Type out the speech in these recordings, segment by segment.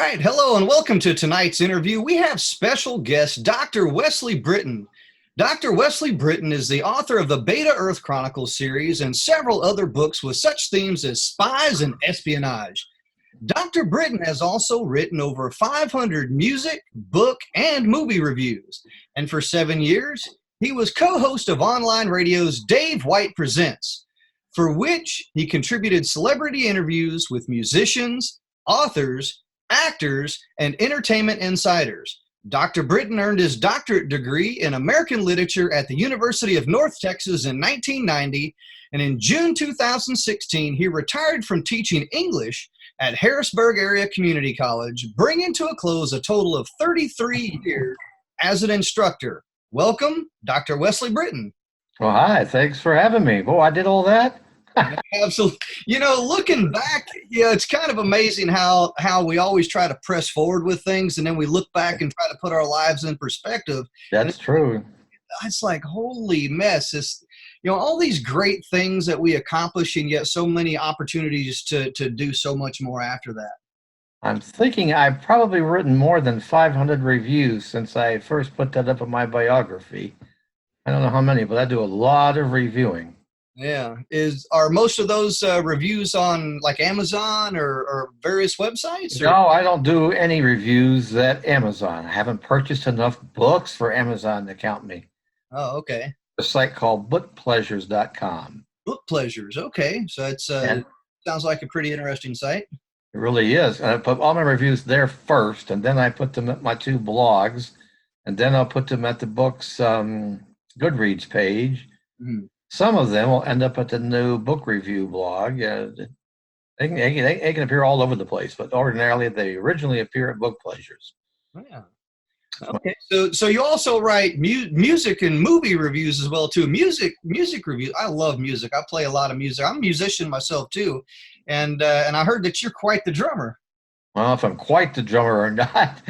right. Hello and welcome to tonight's interview. We have special guest, Dr. Wesley Britton. Dr. Wesley Britton is the author of the Beta Earth Chronicles series and several other books with such themes as spies and espionage. Dr. Britton has also written over 500 music, book, and movie reviews. And for 7 years, he was co-host of online radio's Dave White Presents, for which he contributed celebrity interviews with musicians, authors, actors, and entertainment insiders. Dr. Britton earned his doctorate degree in American Literature at the University of North Texas in 1990, and in June 2016, he retired from teaching English at Harrisburg Area Community College, bringing to a close a total of 33 years as an instructor. Welcome, Dr. Wesley Britton. Well, hi. Thanks for having me. Boy, I did all that. Absolutely. Looking back, it's kind of amazing how we always try to press forward with things, and then we look back and try to put our lives in perspective. That's true. It's like, holy mess. All these great things that we accomplish, and yet so many opportunities to do so much more after that. I'm thinking I've probably written more than 500 reviews since I first put that up in my biography. I don't know how many, but I do a lot of reviewing. Yeah. Are most of those reviews on like Amazon or various websites? Or? No, I don't do any reviews at Amazon. I haven't purchased enough books for Amazon to count me. Oh, okay. A site called bookpleasures.com. Book Pleasures. Okay. So it's sounds like a pretty interesting site. It really is. And I put all my reviews there first, and then I put them at my two blogs, and then I'll put them at the book's Goodreads page. Mm-hmm. Some of them will end up at the new book review blog. They can appear all over the place, but ordinarily they originally appear at Book Pleasures. Yeah. Okay. So you also write music and movie reviews as well too. Music reviews. I love music. I play a lot of music. I'm a musician myself too, and I heard that you're quite the drummer. Well, if I'm quite the drummer or not,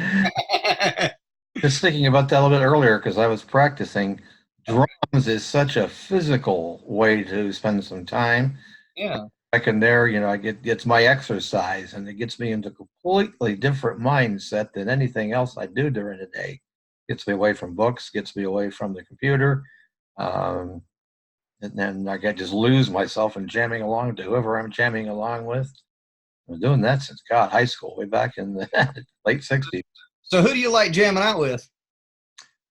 just thinking about that a little bit earlier because I was practicing. Drums is such a physical way to spend some time. Yeah. I can there, it's my exercise, and it gets me into a completely different mindset than anything else I do during the day. Gets me away from books, gets me away from the computer. And then I just lose myself in jamming along to whoever I'm jamming along with. I've been doing that since, high school, way back in the late 60s. So who do you like jamming out with?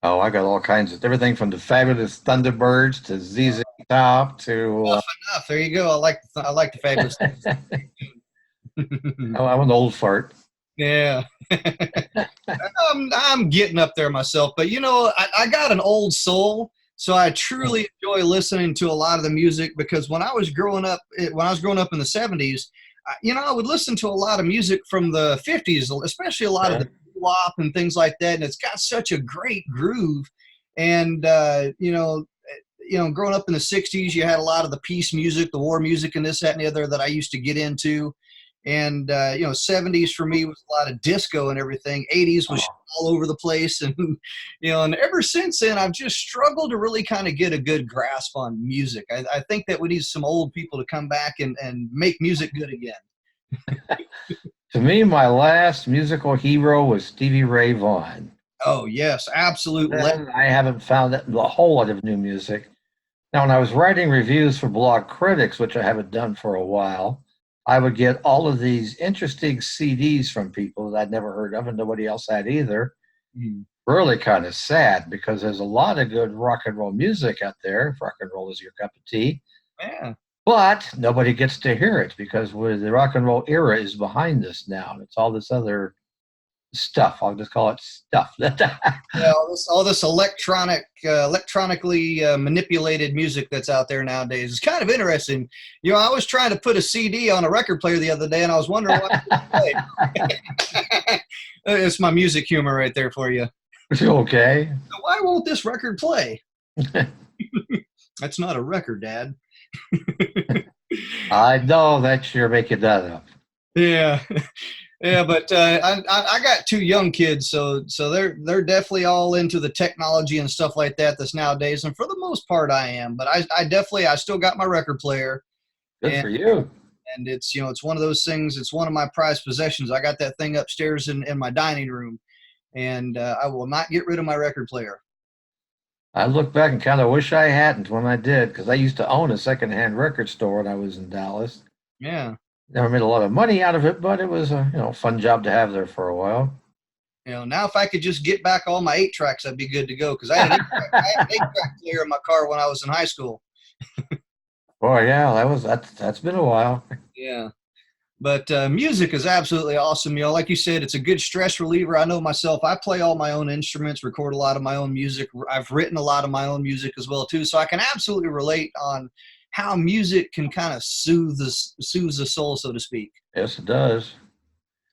Oh, I got all kinds of everything from the Fabulous Thunderbirds to ZZ Top to. Enough. There you go. I like the Fabulous. Oh, I'm an old fart. Yeah, I'm getting up there myself, but I got an old soul, so I truly enjoy listening to a lot of the music because when I was growing up in the 70s, I would listen to a lot of music from the 50s, especially a lot of the wop and things like that, and it's got such a great groove. And growing up in the 60s, you had a lot of the peace music, the war music, and this, that, and the other that I used to get into. And 70s for me was a lot of disco and everything. 80s was all over the place, and and ever since then I've just struggled to really kind of get a good grasp on music. I think that we need some old people to come back and make music good again. To me, my last musical hero was Stevie Ray Vaughan. Oh, yes, absolutely. I haven't found a whole lot of new music. Now, when I was writing reviews for Blog Critics, which I haven't done for a while, I would get all of these interesting CDs from people that I'd never heard of and nobody else had either. Really kind of sad because there's a lot of good rock and roll music out there, if rock and roll is your cup of tea. Yeah. But nobody gets to hear it because the rock and roll era is behind us now. It's all this other stuff. I'll just call it stuff. All this electronically manipulated music that's out there nowadays. It's kind of interesting. I was trying to put a CD on a record player the other day, and I was wondering why it played. It's my music humor right there for you. Okay. So why won't this record play? That's not a record, Dad. I know that you're making that up. Yeah. Yeah, but I got two young kids, so they're definitely all into the technology and stuff like that's nowadays. And for the most part, I am. But I still got my record player. Good for you. And it's, it's one of those things. It's one of my prized possessions. I got that thing upstairs in my dining room, and I will not get rid of my record player. I look back and kind of wish I hadn't when I did, because I used to own a secondhand record store when I was in Dallas. Yeah. Never made a lot of money out of it, but it was a fun job to have there for a while. Now if I could just get back all my 8-tracks, I'd be good to go, because I had an 8-track player in my car when I was in high school. Boy, yeah, that's been a while. Yeah. But music is absolutely awesome. Like you said, it's a good stress reliever. I know myself, I play all my own instruments, record a lot of my own music. I've written a lot of my own music as well, too. So I can absolutely relate on how music can kind of soothe the soul, so to speak. Yes, it does.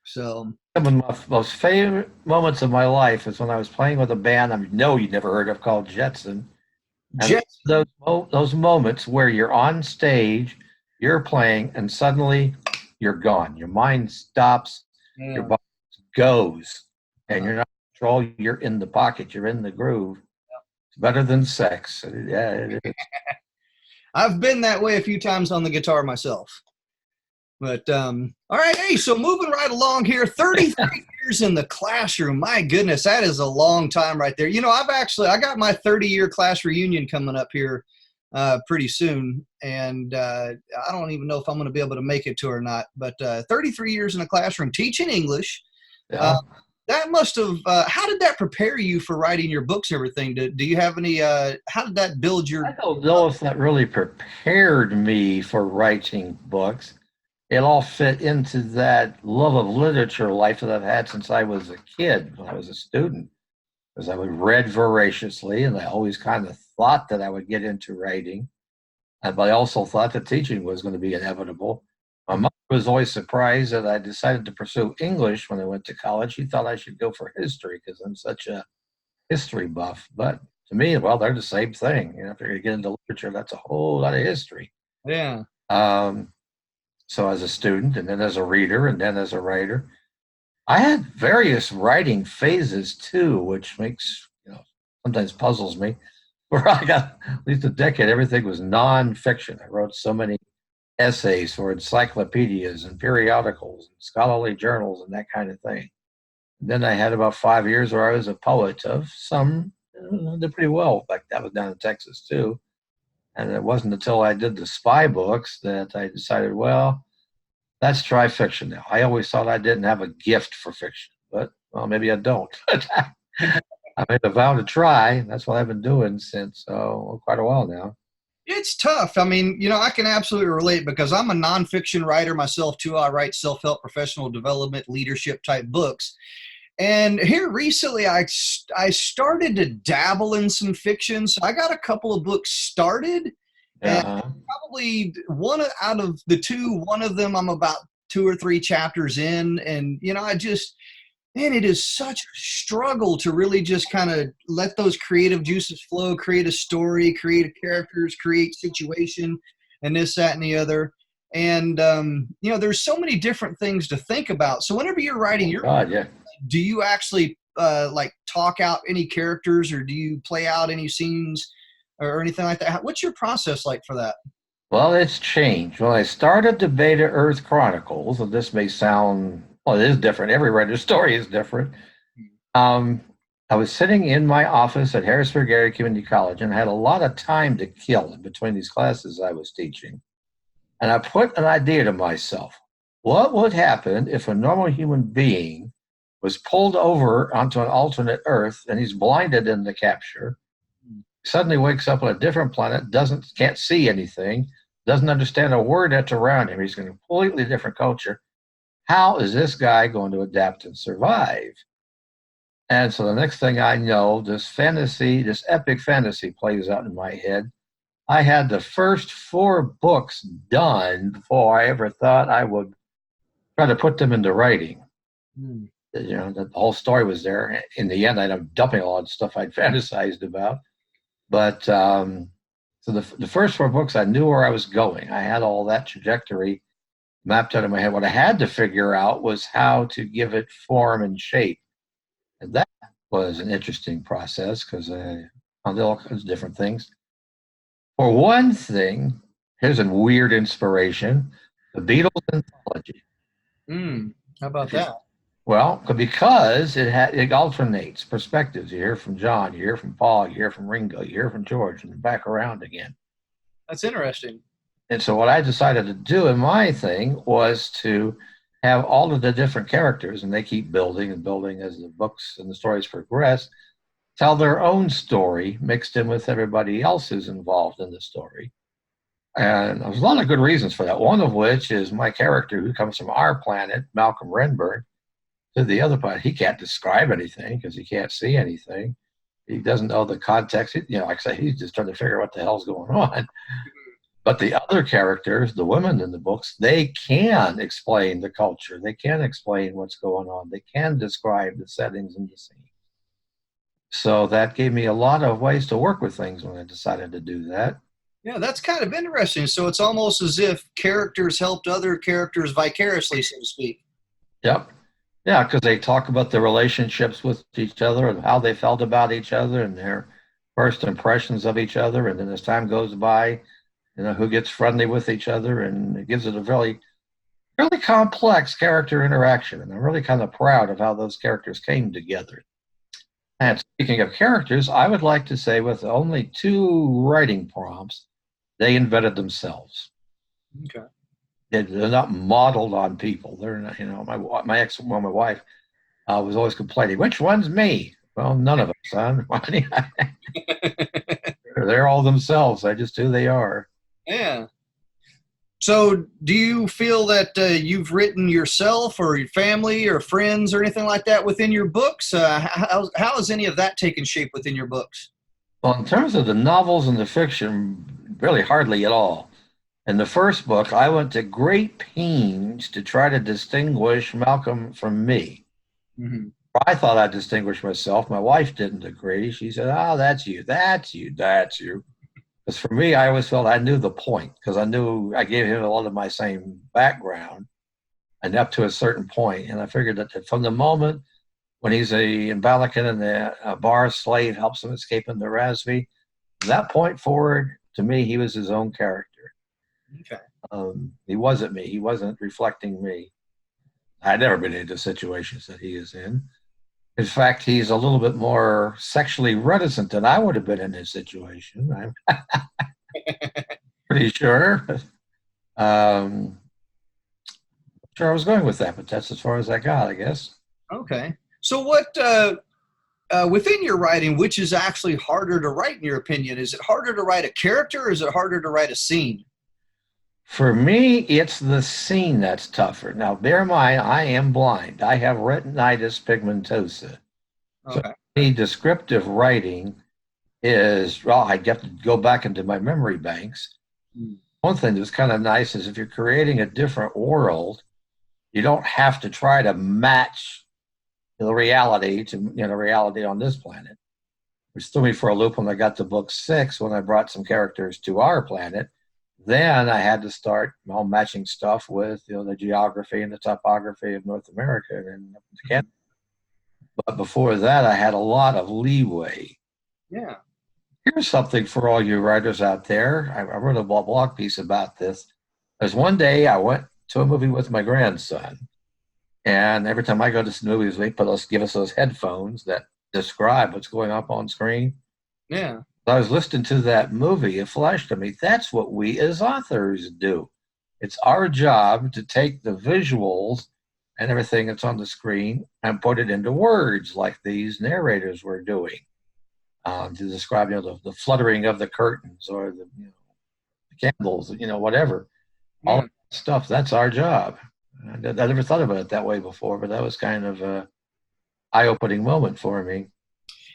So Some of my most favorite moments of my life is when I was playing with a band I know you never heard of called Jetson. And those moments where you're on stage, you're playing, and suddenly you're gone. Your mind stops, your body goes, and you're not in control. You're in the pocket. You're in the groove. It's better than sex. Yeah, it is. I've been that way a few times on the guitar myself. But all right, hey, so moving right along here, 33 years in the classroom. My goodness, that is a long time right there. I got my 30-year class reunion coming up here pretty soon, and I don't even know if I'm going to be able to make it to or not. But 33 years in the classroom teaching English. Yeah. That must have. How did that prepare you for writing your books and everything? Do you have any? How did that build your? I don't know if that really prepared me for writing books. It all fit into that love of literature life that I've had since I was a kid, when I was a student, because I would read voraciously, and I always kind of thought that I would get into writing. But I also thought that teaching was going to be inevitable. My mother was always surprised that I decided to pursue English when I went to college. She thought I should go for history because I'm such a history buff. But to me, well, they're the same thing. If you're going to get into literature, that's a whole lot of history. Yeah. So as a student, and then as a reader, and then as a writer, I had various writing phases too, which makes, sometimes puzzles me. Where I got at least a decade, everything was nonfiction. I wrote so many essays for encyclopedias and periodicals and scholarly journals and that kind of thing. And then I had about 5 years where I was a poet of some, did pretty well. Like that was down in Texas too. And it wasn't until I did the spy books that I decided, well, let's try fiction now. I always thought I didn't have a gift for fiction, but well, maybe I don't. I made a vow to try. That's what I've been doing since quite a while now. It's tough. I mean, I can absolutely relate because I'm a nonfiction writer myself too. I write self-help, professional development, leadership type books. And here recently, I started to dabble in some fiction. So I got a couple of books started, and probably one out of the two, one of them I'm about 2 or 3 chapters in. And, man, it is such a struggle to really just kind of let those creative juices flow, create a story, create characters, create situation, and this, that, and the other. And, there's so many different things to think about. So whenever you're writing your book, do you actually talk out any characters, or do you play out any scenes or anything like that? What's your process like for that? Well, it's changed. When I started the Beta Earth Chronicles, and this may sound, well, it is different. Every writer's story is different. I was sitting in my office at Harrisburg Area Community College and had a lot of time to kill in between these classes I was teaching. And I put an idea to myself. What would happen if a normal human being was pulled over onto an alternate Earth and he's blinded in the capture, suddenly wakes up on a different planet, can't see anything, doesn't understand a word that's around him. He's in a completely different culture. How is this guy going to adapt and survive? And so the next thing I know, this epic fantasy plays out in my head. I had the first 4 books done before I ever thought I would try to put them into writing. The whole story was there. In the end, I ended up dumping a lot of stuff I'd fantasized about. But so the first 4 books, I knew where I was going. I had all that trajectory mapped out in my head. What I had to figure out was how to give it form and shape. And that was an interesting process because I did all kinds of different things. For one thing, here's a weird inspiration. The Beatles anthology. How about If you, that? well, because it alternates perspectives. You hear from John, you hear from Paul, you hear from Ringo, you hear from George, and back around again. That's interesting. And so what I decided to do in my thing was to have all of the different characters, and they keep building and building as the books and the stories progress, tell their own story mixed in with everybody else who's involved in the story. And there's a lot of good reasons for that. One of which is my character who comes from our planet, Malcolm Renberg, to the other planet. He can't describe anything because he can't see anything. He doesn't know the context. Like I say, he's just trying to figure out what the hell's going on. But the other characters, the women in the books, they can explain the culture. They can explain what's going on. They can describe the settings and the scene. So that gave me a lot of ways to work with things when I decided to do that. Yeah, that's kind of interesting. So it's almost as if characters helped other characters vicariously, so to speak. Yep. Yeah, because they talk about the relationships with each other and how they felt about each other and their first impressions of each other. And then as time goes by, who gets friendly with each other. And it gives it a really, really complex character interaction. And I'm really kind of proud of how those characters came together. And speaking of characters, I would like to say with only 2 writing prompts, they invented themselves. Okay. They're not modeled on people. They're not, my wife was always complaining, which one's me? Well, none of us, son. They're all themselves. They're just who they are. Yeah. So do you feel that you've written yourself or your family or friends or anything like that within your books? How has any of that taken shape within your books? Well, in terms of the novels and the fiction, really hardly at all. In the first book, I went to great pains to try to distinguish Malcolm from me. Mm-hmm. I thought I distinguished myself. My wife didn't agree. She said, "Oh, that's you. That's you. That's you." Because for me, I always felt I knew the point because I knew I gave him a lot of my same background and up to a certain point. And I figured that from the moment when he's in Balakan and the bar slave helps him escape into Rasby, from that point forward, to me, he was his own character. Okay. He wasn't me. He wasn't reflecting me. I'd never been into situations that he is in. In fact, he's a little bit more sexually reticent than I would have been in his situation. I'm pretty sure. Sure I was going with that, but that's as far as I got, I guess. Okay. So what within your writing, which is actually harder to write in your opinion? Is it harder to write a character or is it harder to write a scene? For me, it's the scene that's tougher. Now, bear in mind, I am blind. I have retinitis pigmentosa. So Okay. any descriptive writing is, well, I have to go back into my memory banks. One thing that's kind of nice is if you're creating a different world, you don't have to try to match the reality to reality on this planet. Which threw me for a loop when I got to book 6 when I brought some characters to our planet. Then I had to start matching stuff with the geography and the topography of North America and Canada. But before that, I had a lot of leeway. Yeah. Here's something for all you writers out there. I wrote a blog piece about this. There's one day I went to a movie with my grandson, and every time I go to some movies, they give us those headphones that describe what's going up on screen. Yeah. I was listening to that movie. It flashed to me. That's what we as authors do. It's our job to take the visuals and everything that's on the screen and put it into words like these narrators were doing to describe the fluttering of the curtains or the candles, whatever. All Yeah. that stuff, that's our job. I never thought about it that way before, but that was kind of an eye-opening moment for me.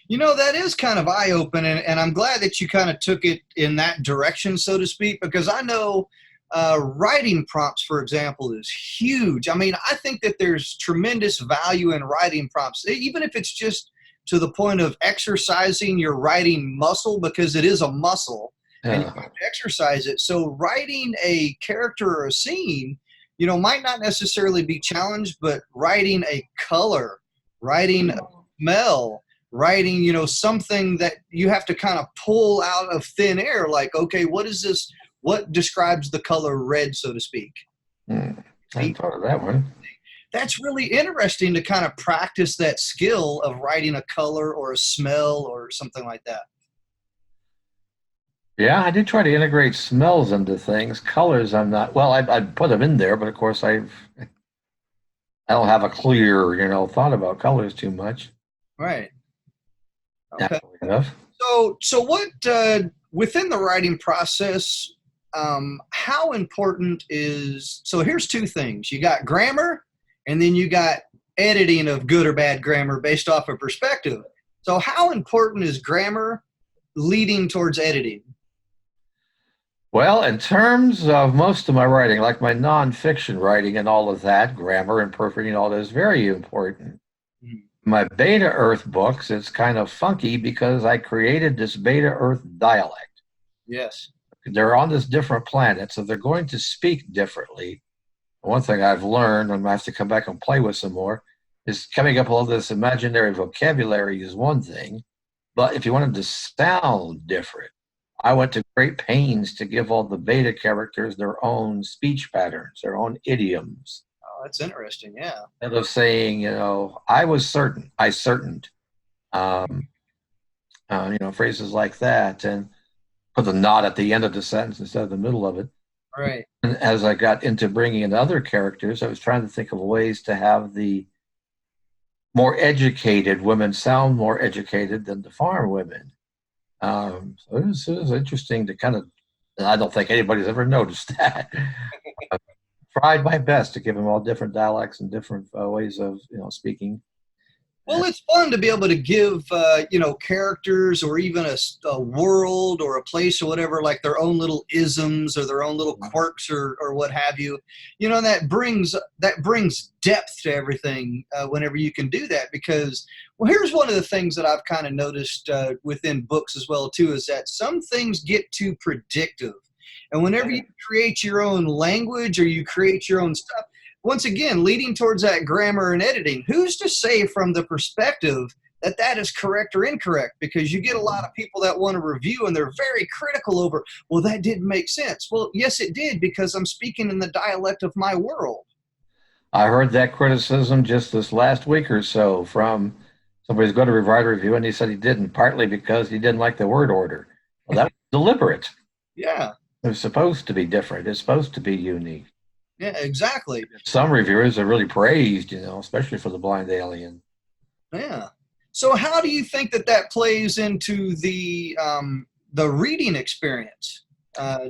That is kind of eye-opening, and I'm glad that you kind of took it in that direction, so to speak, because I know writing prompts, for example, is huge. I mean, I think that there's tremendous value in writing prompts, even if it's just to the point of exercising your writing muscle, because it is a muscle, and you have to exercise it. So writing a character or a scene, might not necessarily be challenged, but writing a color, writing a smell, writing, something that you have to kind of pull out of thin air, like, okay, what is this? What describes the color red, so to speak? Hmm. I hadn't thought of that one. That's really interesting to kind of practice that skill of writing a color or a smell or something like that. Yeah, I do try to integrate smells into things. Colors, I'm not. Well, I'd put them in there, but of course, I don't have a clear, thought about colors too much. Right. Okay. Naturally enough. So what within the writing process? How important is so? Here's two things: you got grammar, and then you got editing of good or bad grammar based off of perspective. So, how important is grammar leading towards editing? Well, in terms of most of my writing, like my nonfiction writing and all of that, grammar and proofreading, all that is very important. Mhm. My Beta Earth books, it's kind of funky because I created this Beta Earth dialect. Yes. They're on this different planet, so they're going to speak differently. One thing I've learned, and I have to come back and play with some more, is coming up with all this imaginary vocabulary is one thing, but if you want them to sound different, I went to great pains to give all the beta characters their own speech patterns, their own idioms. Oh, that's interesting. Yeah. Instead of saying, I was certain, I certained, um, phrases like that, and put the not at the end of the sentence instead of the middle of it. Right. And as I got into bringing in other characters, I was trying to think of ways to have the more educated women sound more educated than the farm women. So it was interesting to kind of, and I don't think anybody's ever noticed that. I tried my best to give them all different dialects and different ways of, speaking. Well, it's fun to be able to give, characters or even a world or a place or whatever, like their own little isms or their own little quirks or what have you. That brings depth to everything whenever you can do that. Because, well, here's one of the things that I've kind of noticed within books as well too is that some things get too predictive, and whenever you create your own language or you create your own stuff once again, leading towards that grammar and editing, who's to say from the perspective that that is correct or incorrect? Because you get a lot of people that want to review and they're very critical over, well, that didn't make sense. Well, yes, it did because I'm speaking in the dialect of my world. I heard that criticism just this last week or so from somebody's going to write a review, and he said he didn't, partly because he didn't like the word order. Well, that was deliberate. Yeah, It was supposed to be different. It's supposed to be unique. yeah, exactly. Some reviewers are really praised, especially for the blind alien. Yeah. So, how do you think that that plays into the reading experience? Uh,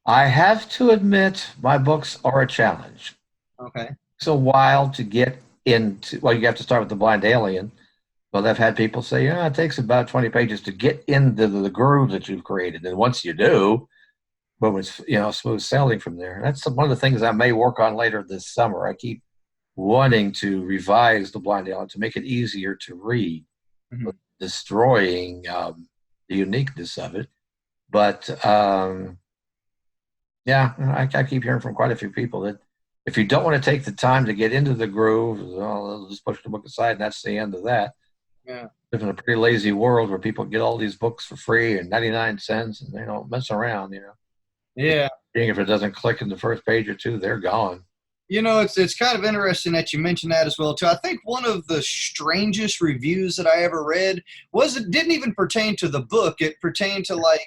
I have to admit, my books are a challenge. okay. It's a while to get into. Well, you have to start with the blind alien. Well, I've had people say, yeah, it takes about 20 pages to get into the groove that you've created, and once you do, boom, it's smooth sailing from there. And that's one of the things I may work on later this summer. I keep wanting to revise the blind alien to make it easier to read, Mhm. destroying the uniqueness of it. But yeah, I keep hearing from quite a few people that if you don't want to take the time to get into the groove, well, just push the book aside, and that's the end of that. Yeah. Live in a pretty lazy world where people get all these books for free and 99 cents, and they don't mess around. Yeah. If it doesn't click in the first page or two, they're gone. It's kind of interesting that you mentioned that as well too. I think one of the strangest reviews that I ever read was it didn't even pertain to the book. It pertained to like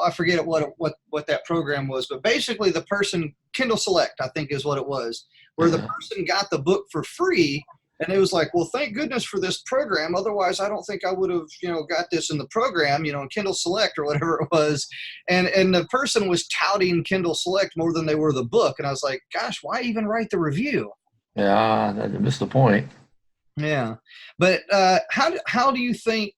I forget what that program was, but basically the person Kindle Select I think is what it was, where the person got the book for free. And it was like, well, thank goodness for this program. Otherwise, I don't think I would have, got this in the program, in Kindle Select or whatever it was. And the person was touting Kindle Select more than they were the book. And I was like, gosh, why even write the review? Yeah, I missed the point. Yeah, but how do you think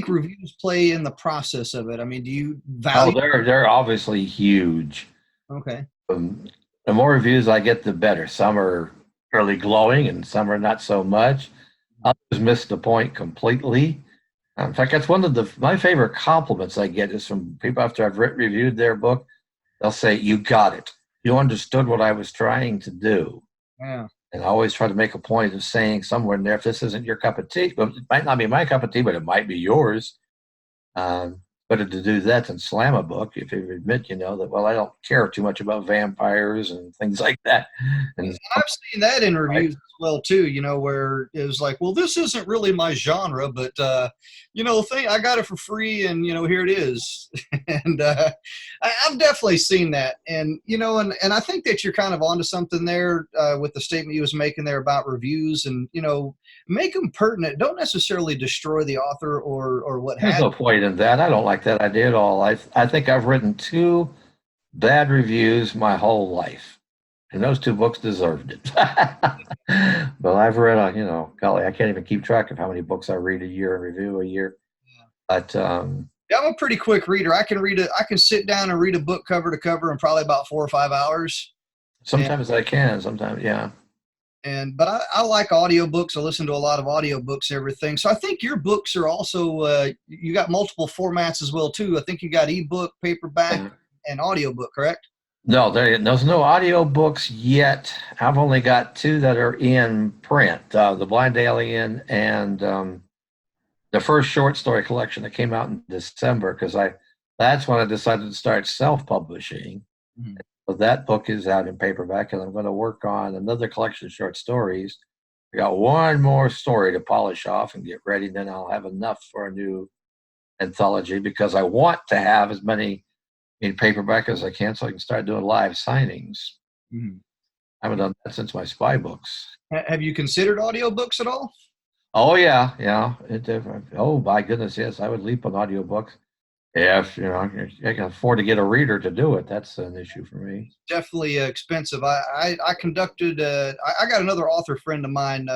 reviews play in the process of it? I mean, do you Oh, value? they're obviously huge. Okay. The more reviews I get, the better. Some are fairly glowing, and some are not so much. Others miss the point completely. In fact, that's one of my favorite compliments I get is from people after I've reviewed their book. They'll say, "You got it. You understood what I was trying to do." Yeah. And I always try to make a point of saying somewhere in there, if this isn't your cup of tea, well, it might not be my cup of tea, but it might be yours. better to do that than slam a book if you admit, that, well, I don't care too much about vampires and things like that. And I've seen that in right. reviews as well too. Where it was like, well, this isn't really my genre, but I got it for free, and here it is. And I've definitely seen that, and and I think that you're kind of onto something there with the statement you was making there about reviews, and make them pertinent. Don't necessarily destroy the author or what There's have. no point in that. I don't like that idea at all. I think I've written 2 bad reviews my whole life, and those 2 books deserved it. But I've read, golly, I can't even keep track of how many books I read a year and review a year. But Yeah, I'm a pretty quick reader. I can read it. I can sit down and read a book cover to cover in probably about 4 or 5 hours. sometimes I can, sometimes, yeah. But I like audiobooks. I listen to a lot of audiobooks and everything. So I think your books are also you got multiple formats as well too. I think you got ebook, paperback, and audiobook, correct? No, there's no audio books yet. I've only got 2 that are in print: The Blind Alien and the first short story collection that came out in December, because that's when I decided to start self-publishing. Mhm. So that book is out in paperback, and I'm going to work on another collection of short stories. I got one more story to polish off and get ready, then I'll have enough for a new anthology, because I want to have as many in paperback as I can, so I can start doing live signings. Mhm. I haven't done that since my spy books. Have you considered audiobooks at all? Oh yeah, yeah. Oh my goodness, yes, I would leap on audiobooks. If I can afford to get a reader to do it, that's an issue for me. Definitely expensive. I conducted. I got another author friend of mine,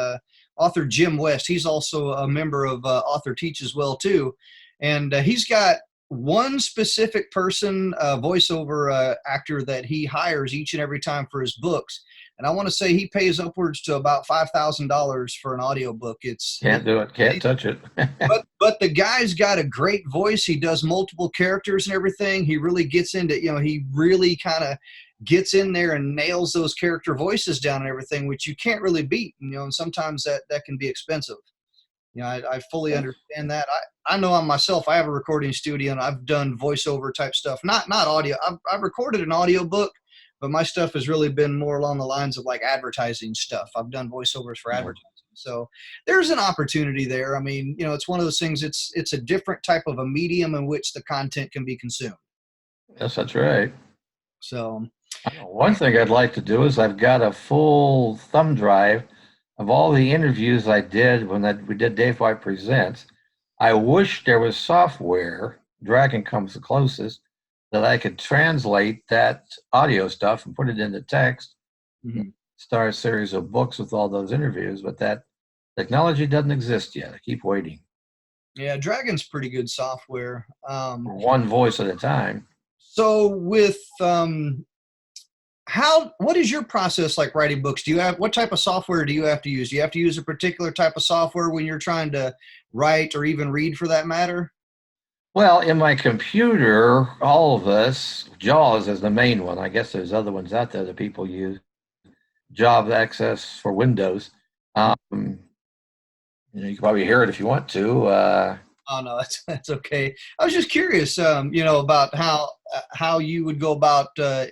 author Jim West. He's also a member of Author Teach as well too, and he's got one specific person, voiceover actor that he hires each and every time for his books. And I want to say he pays upwards to about $5,000 for an audiobook. Can't do it. Can't touch it. But the guy's got a great voice. He does multiple characters and everything. He really gets into, he really kind of gets in there and nails those character voices down and everything, which you can't really beat. And sometimes that can be expensive. I fully understand that. I know on myself, I have a recording studio and I've done voiceover type stuff, not audio. I've recorded an audio book, but my stuff has really been more along the lines of like advertising stuff. I've done voiceovers for advertising. So there's an opportunity there. I mean, it's one of those things. It's a different type of a medium in which the content can be consumed. Yes, that's right. So One thing I'd like to do is I've got a full thumb drive of all the interviews I did when we did Dave White Presents. I wish there was software, Dragon comes the closest, that I could translate that audio stuff and put it into text, start a series of books with all those interviews, but that technology doesn't exist yet. I keep waiting. yeah, Dragon's pretty good software. One voice at a time. So with what is your process like writing books? What type of software do you have to use? Do you have to use a particular type of software when you're trying to write or even read for that matter? Well, in my computer, all of us, JAWS is the main one. I guess there's other ones out there that people use. Job Access for Windows. You can probably hear it if you want to. Oh no, that's okay. I was just curious, about how you would go about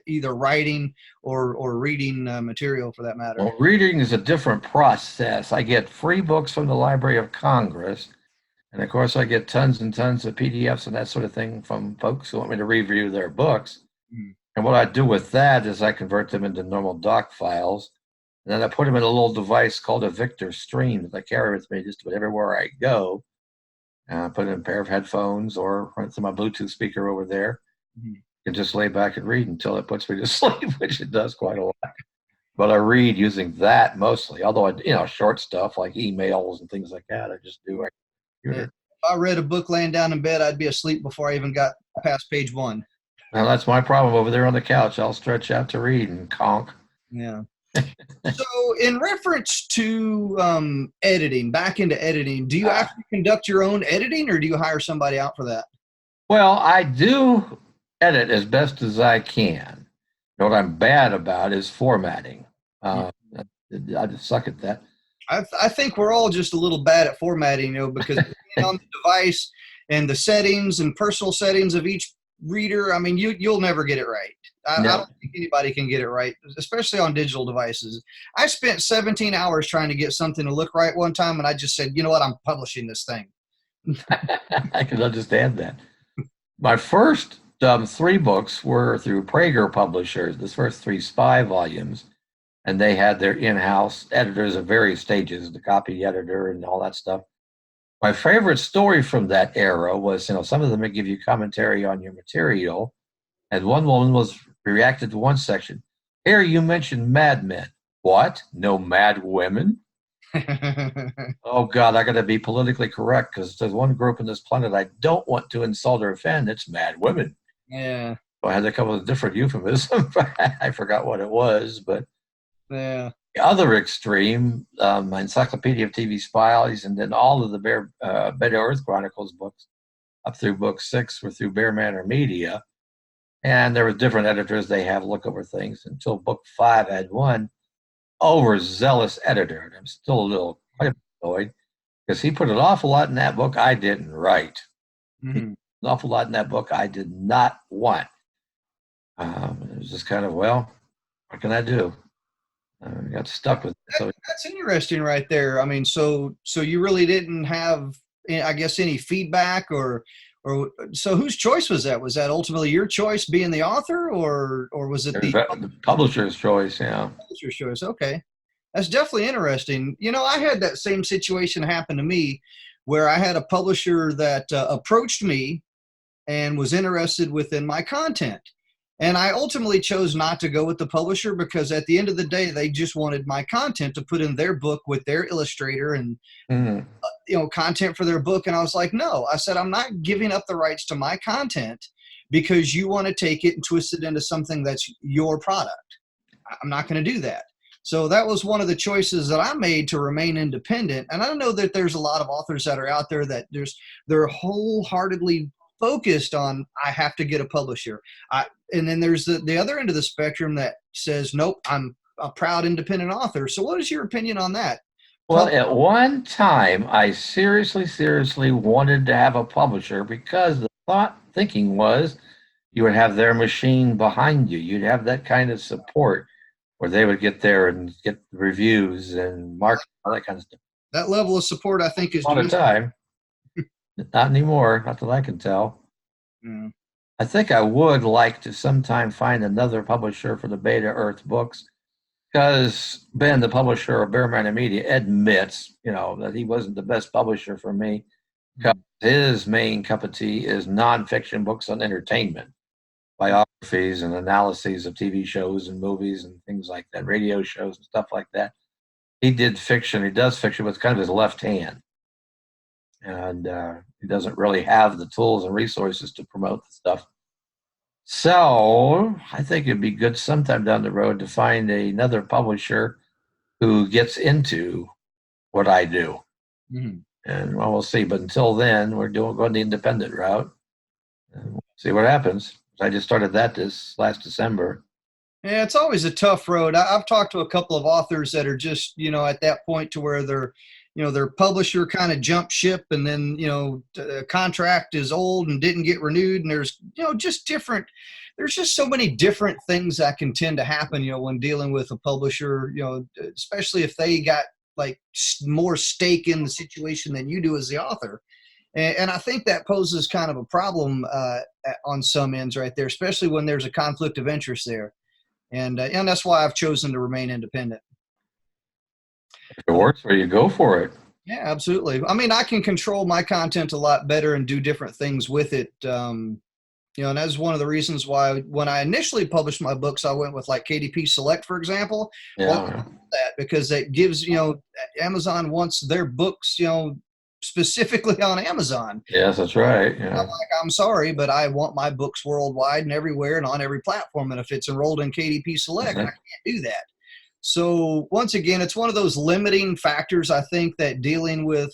either writing or reading material for that matter. Well, reading is a different process. I get free books from the Library of Congress. And of course, I get tons and tons of PDFs and that sort of thing from folks who want me to review their books. Mm. And what I do with that is I convert them into normal doc files. And then I put them in a little device called a Victor Stream that I carry with me just about everywhere I go. Put in a pair of headphones or run through my Bluetooth speaker over there. Mm-hmm. And just lay back and read until it puts me to sleep, which it does quite a lot. But I read using that mostly, although short stuff like emails and things like that, I just do. If I read a book laying down in bed, I'd be asleep before I even got past page 1. Well, that's my problem over there on the couch. I'll stretch out to read and conk. Yeah. So in reference to back into editing, do you actually conduct your own editing or do you hire somebody out for that? Well, I do edit as best as I can. What I'm bad about is formatting. I just suck at that. I think we're all just a little bad at formatting, because on the device, and the settings and personal settings of each reader. I mean, you'll never get it right. I No. don't think anybody can get it right, especially on digital devices. I spent 17 hours trying to get something to look right one time, and I just said, you know what, I'm publishing this thing. I can understand that. My first three books were through Prager Publishers, the first three spy volumes, and they had their in-house editors of various stages, the copy editor and all that stuff. My favorite story from that era was, some of them would give you commentary on your material, and one woman was reacted to one section. Here you mentioned mad men. What? No mad women? Oh God, I got to be politically correct because there's one group on this planet I don't want to insult or offend. It's mad women. Yeah. So I had to come up with a different euphemism. I forgot what it was, but Yeah. the other extreme, Encyclopedia of TV Spies, and then all of the Beta Earth Chronicles books up through book 6 were through Bear Manor Media. And there were different editors they have look over things until book 5 had one overzealous editor. And I'm still a little quite annoyed because he put an awful lot in that book I didn't write. Mm-hmm. An awful lot in that book I did not want. It was just kind of, well, what can I do? I got stuck with it. So That's interesting right there. I mean, so you really didn't have, I guess, any feedback or so whose choice was that? Was that ultimately your choice being the author or was it the the publisher's choice, yeah. publisher's choice? Okay. That's definitely interesting. You know, I had that same situation happen to me where I had a publisher that approached me and was interested within my content. And I ultimately chose not to go with the publisher because at the end of the day, they just wanted my content to put in their book with their illustrator and Mm. content for their book. And I was like, no, I said, I'm not giving up the rights to my content because you want to take it and twist it into something that's your product. I'm not going to do that. So that was one of the choices that I made to remain independent. And I know that there's a lot of authors that are out there that they're wholeheartedly focused on, I have to get a publisher. And then there's the other end of the spectrum that says, nope, I'm a proud independent author. So what is your opinion on that? Well, at one time, I seriously wanted to have a publisher because the thinking was you would have their machine behind you. You'd have that kind of support where they would get there and get reviews and market, all that kind of stuff. That level of support, I think, is All the time. Not anymore, not that I can tell. Mm. I think I would like to sometime find another publisher for the Beta Earth books because Ben, the publisher of Bear Manor Media, admits, that he wasn't the best publisher for me because his main cup of tea is nonfiction books on entertainment, biographies and analyses of TV shows and movies and things like that, radio shows and stuff like that. He does fiction, but it's kind of his left hand. And he doesn't really have the tools and resources to promote the stuff. So I think it'd be good sometime down the road to find another publisher who gets into what I do. Mm-hmm. And well, we'll see. But until then, we're going the independent route. And we'll see what happens. I just started that this last December. Yeah, it's always a tough road. I've talked to a couple of authors that are just, at that point to where their publisher kind of jumped ship and then, the contract is old and didn't get renewed. And there's, there's just so many different things that can tend to happen, when dealing with a publisher, especially if they got like more stake in the situation than you do as the author. And I think that poses kind of a problem on some ends right there, especially when there's a conflict of interest there. And that's why I've chosen to remain independent. If it works for you, go for it. Yeah, absolutely. I mean, I can control my content a lot better and do different things with it. And that's one of the reasons why when I initially published my books, I went with like KDP Select, for example. Yeah. Well, that because it gives, Amazon wants their books, specifically on Amazon. Yes, that's right. Yeah. I'm sorry, but I want my books worldwide and everywhere and on every platform. And if it's enrolled in KDP Select, I can't do that. So once again, it's one of those limiting factors, I think, that dealing with,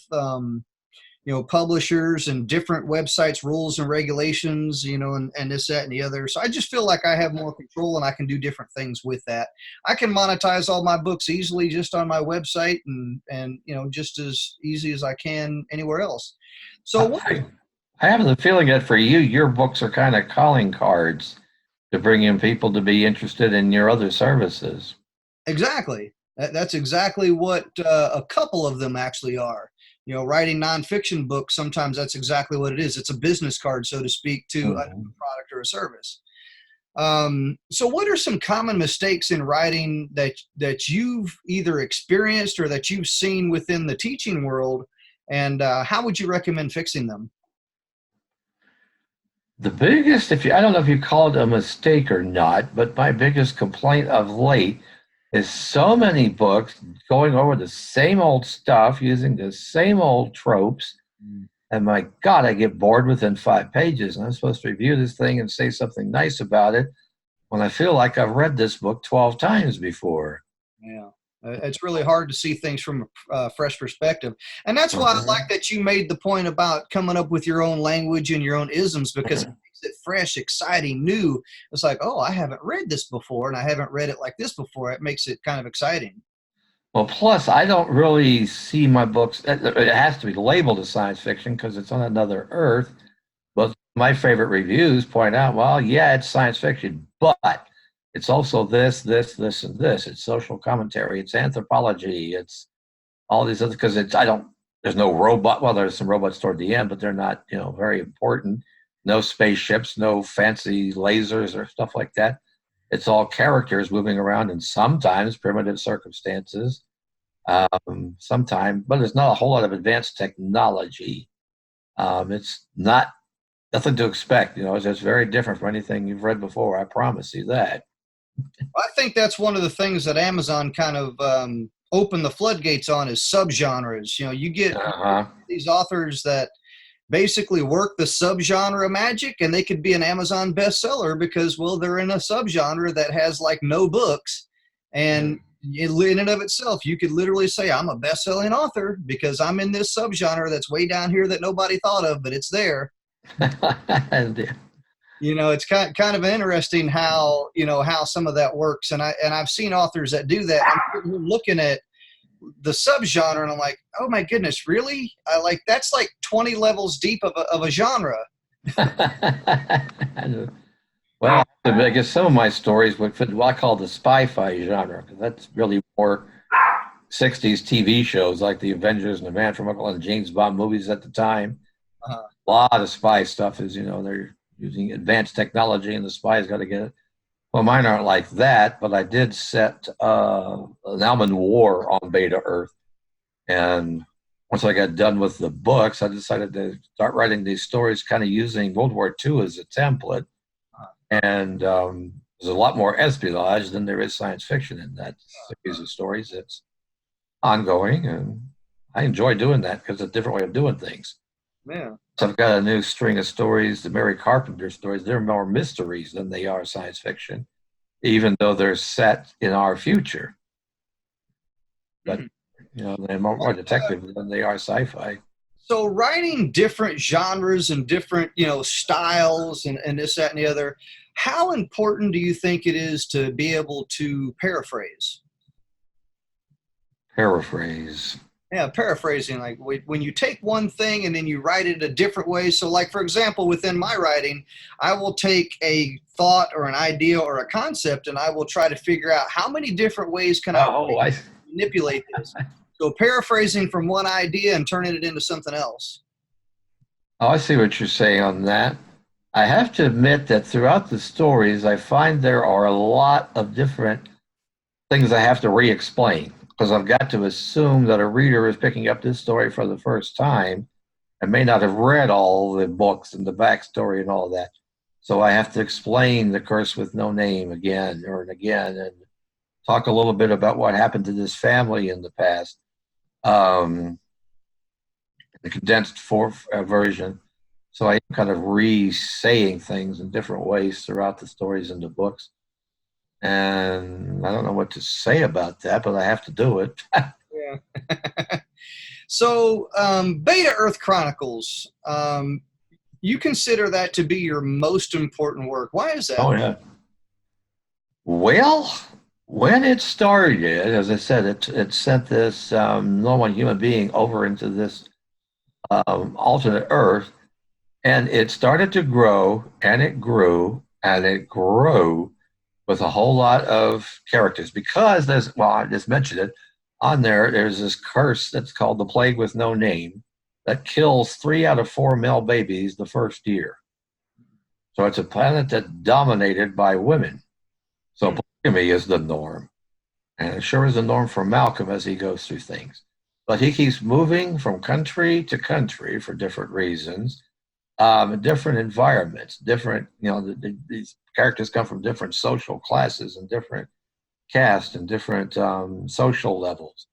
publishers and different websites, rules and regulations, and this, that, and the other. So I just feel like I have more control and I can do different things with that. I can monetize all my books easily just on my website and just as easy as I can anywhere else. So I have the feeling that for you, your books are kind of calling cards to bring in people to be interested in your other services. Exactly. That's exactly what a couple of them actually are. You know, writing nonfiction books, sometimes that's exactly what it is. It's a business card, so to speak, to a Mhm. product or a service. So, what are some common mistakes in writing that you've either experienced or that you've seen within the teaching world, and how would you recommend fixing them? The biggest, if you, I don't know if you call it a mistake or not, but my biggest complaint of late is so many books going over the same old stuff, using the same old tropes. And my God, I get bored within 5 pages. And I'm supposed to review this thing and say something nice about it when I feel like I've read this book 12 times before. Yeah. It's really hard to see things from a fresh perspective. And that's why I like Mhm. that you made the point about coming up with your own language and your own isms because it makes it fresh, exciting, new. It's like, oh, I haven't read this before and I haven't read it like this before. It makes it kind of exciting. Well, plus, I don't really see my books, it has to be labeled as science fiction because it's on another Earth. But my favorite reviews point out, well, yeah, it's science fiction, but it's also this, this, this, and this. It's social commentary, it's anthropology, it's all these other, because it's, I don't, there's no robot. Well, there's some robots toward the end, but they're not, very important. No spaceships, no fancy lasers or stuff like that. It's all characters moving around in sometimes primitive circumstances, sometimes, but there's not a whole lot of advanced technology. It's not nothing to expect. It's very different from anything you've read before. I promise you that. I think that's one of the things that Amazon kind of opened the floodgates on is subgenres. You know, you get Uh-huh. these authors that basically work the subgenre magic and they could be an Amazon bestseller because, well, they're in a subgenre that has like no books. And in and of itself, you could literally say, I'm a best-selling author because I'm in this subgenre that's way down here that nobody thought of, but it's there. And, You know, it's kind of interesting how, how some of that works. And I've seen authors that do that. I'm sitting here looking at the subgenre and I'm like, oh my goodness, really? I like that's like 20 levels deep of a genre. well, I guess some of my stories would fit what I call the spy-fi genre, because that's really more 60s TV shows like the Avengers and the Man from Uncle and James Bond movies at the time. Uh, A lot of spy stuff is, they're using advanced technology and the spy's got to get it. Well, mine aren't like that, but I did set an Alman War on Beta Earth. And once I got done with the books, I decided to start writing these stories kind of using World War II as a template. And there's a lot more espionage than there is science fiction in that series of stories. It's ongoing, and I enjoy doing that because it's a different way of doing things. yeah. So I've got a new string of stories, the Mary Carpenter stories. They're more mysteries than they are science fiction, even though they're set in our future. But Hmm. they're more detective than they are sci-fi. So writing different genres and different, styles and this, that, and the other, how important do you think it is to be able to paraphrase? Paraphrase. Yeah, paraphrasing, like when you take one thing and then you write it a different way. So, like, for example, within my writing, I will take a thought or an idea or a concept and I will try to figure out how many different ways can I Oh, I manipulate this. So, paraphrasing from one idea and turning it into something else. oh, I see what you're saying on that. I have to admit that throughout the stories, I find there are a lot of different things I have to re-explain because I've got to assume that a reader is picking up this story for the first time and may not have read all the books and the backstory and all that. So I have to explain the curse with no name again or again and talk a little bit about what happened to this family in the past. Um, the condensed version. So I am kind of re-saying things in different ways throughout the stories in the books. And I don't know what to say about that, but I have to do it. Yeah. So, Beta Earth Chronicles, you consider that to be your most important work. Why is that? Oh, yeah. Well, when it started, as I said, it sent this normal human being over into this alternate Earth. And it started to grow, and it grew, and it grew with a whole lot of characters because there's, well, I just mentioned it, on there, there's this curse that's called the plague with no name that kills 3 out of 4 male babies the first year. So it's a planet that's dominated by women. So polygamy is the norm. And it sure is the norm for Malcolm as he goes through things. But he keeps moving from country to country for different reasons, different environments, different, these characters come from different social classes and different caste and different social levels,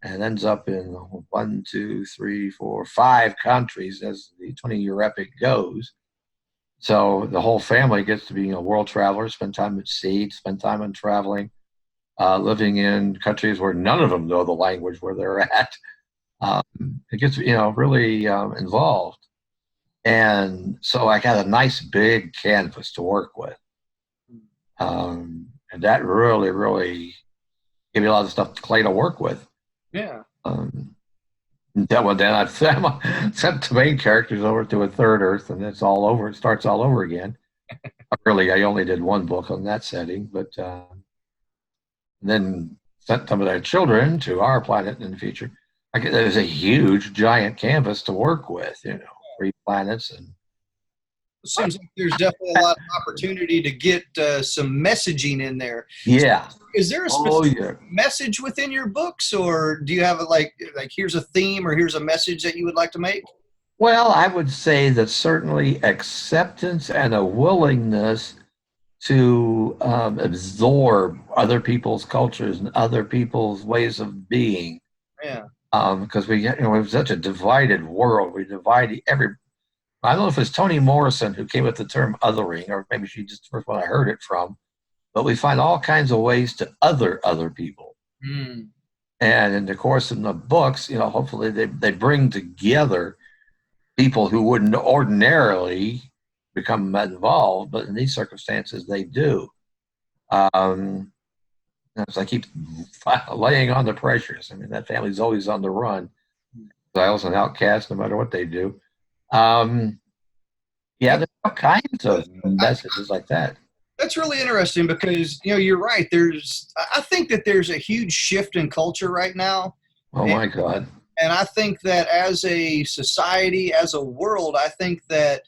and ends up in 1, 2, 3, 4, 5 countries as the 20-year epic goes. So the whole family gets to be world travelers, spend time at sea, spend time on traveling, living in countries where none of them know the language where they're at. It gets really involved, and so I got a nice big canvas to work with, and that really gave me a lot of stuff clay to work with. Yeah. Then I sent the main characters over to a third Earth, and it's all over. It starts all over again. Really, I only did one book on that setting, but then sent some of their children to our planet in the future. There's a huge, giant canvas to work with. 3 planets, and it seems like there's definitely a lot of opportunity to get some messaging in there. Yeah. So is there a specific message within your books, or do you have like here's a theme or here's a message that you would like to make? Well, I would say that certainly acceptance and a willingness to absorb other people's cultures and other people's ways of being. Yeah. Because we have such a divided world. We divide I don't know if it's Toni Morrison who came up with the term othering, or maybe she just the first one I heard it from, but we find all kinds of ways to other people. Mm. And in the course of the books, hopefully they bring together people who wouldn't ordinarily become involved, but in these circumstances they do. As I keep laying on the pressures. I mean, that family's always on the run. Exiles and outcasts, no matter what they do. There's all kinds of messages like that. That's really interesting because you're right. I think that there's a huge shift in culture right now. Oh my God! And I think that as a society, as a world, I think that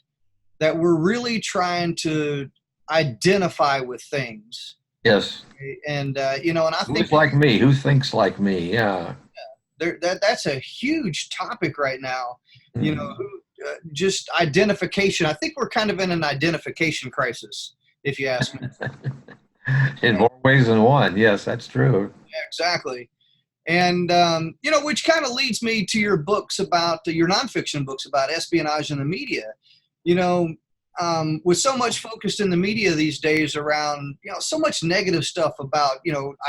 we're really trying to identify with things. Yes. And and I think who's like me? Who thinks like me? Yeah. That's a huge topic right now. Just identification. I think we're kind of in an identification crisis, if you ask me. In more ways than one. Yes, that's true. Yeah, exactly. And which kind of leads me to your books about your nonfiction books about espionage in the media. With so much focused in the media these days around, so much negative stuff about,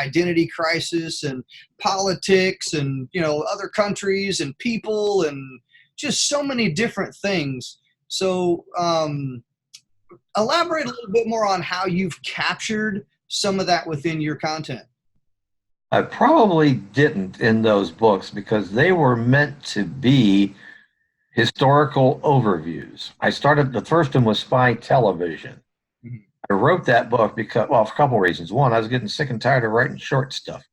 identity crisis and politics and, other countries and people and just so many different things. So elaborate a little bit more on how you've captured some of that within your content. I probably didn't in those books because they were meant to be historical overviews. The first one was spy television. Mm-hmm. I wrote that book because, for a couple of reasons. One, I was getting sick and tired of writing short stuff,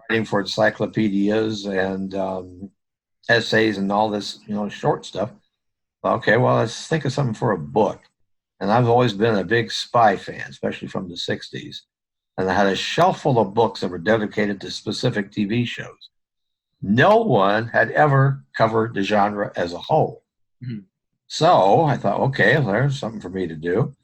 writing for encyclopedias and essays and all this, short stuff. Okay, well, let's think of something for a book. And I've always been a big spy fan, especially from the 60s. And I had a shelf full of books that were dedicated to specific TV shows. No one had ever covered the genre as a whole. Mm-hmm. So I thought, okay, there's something for me to do.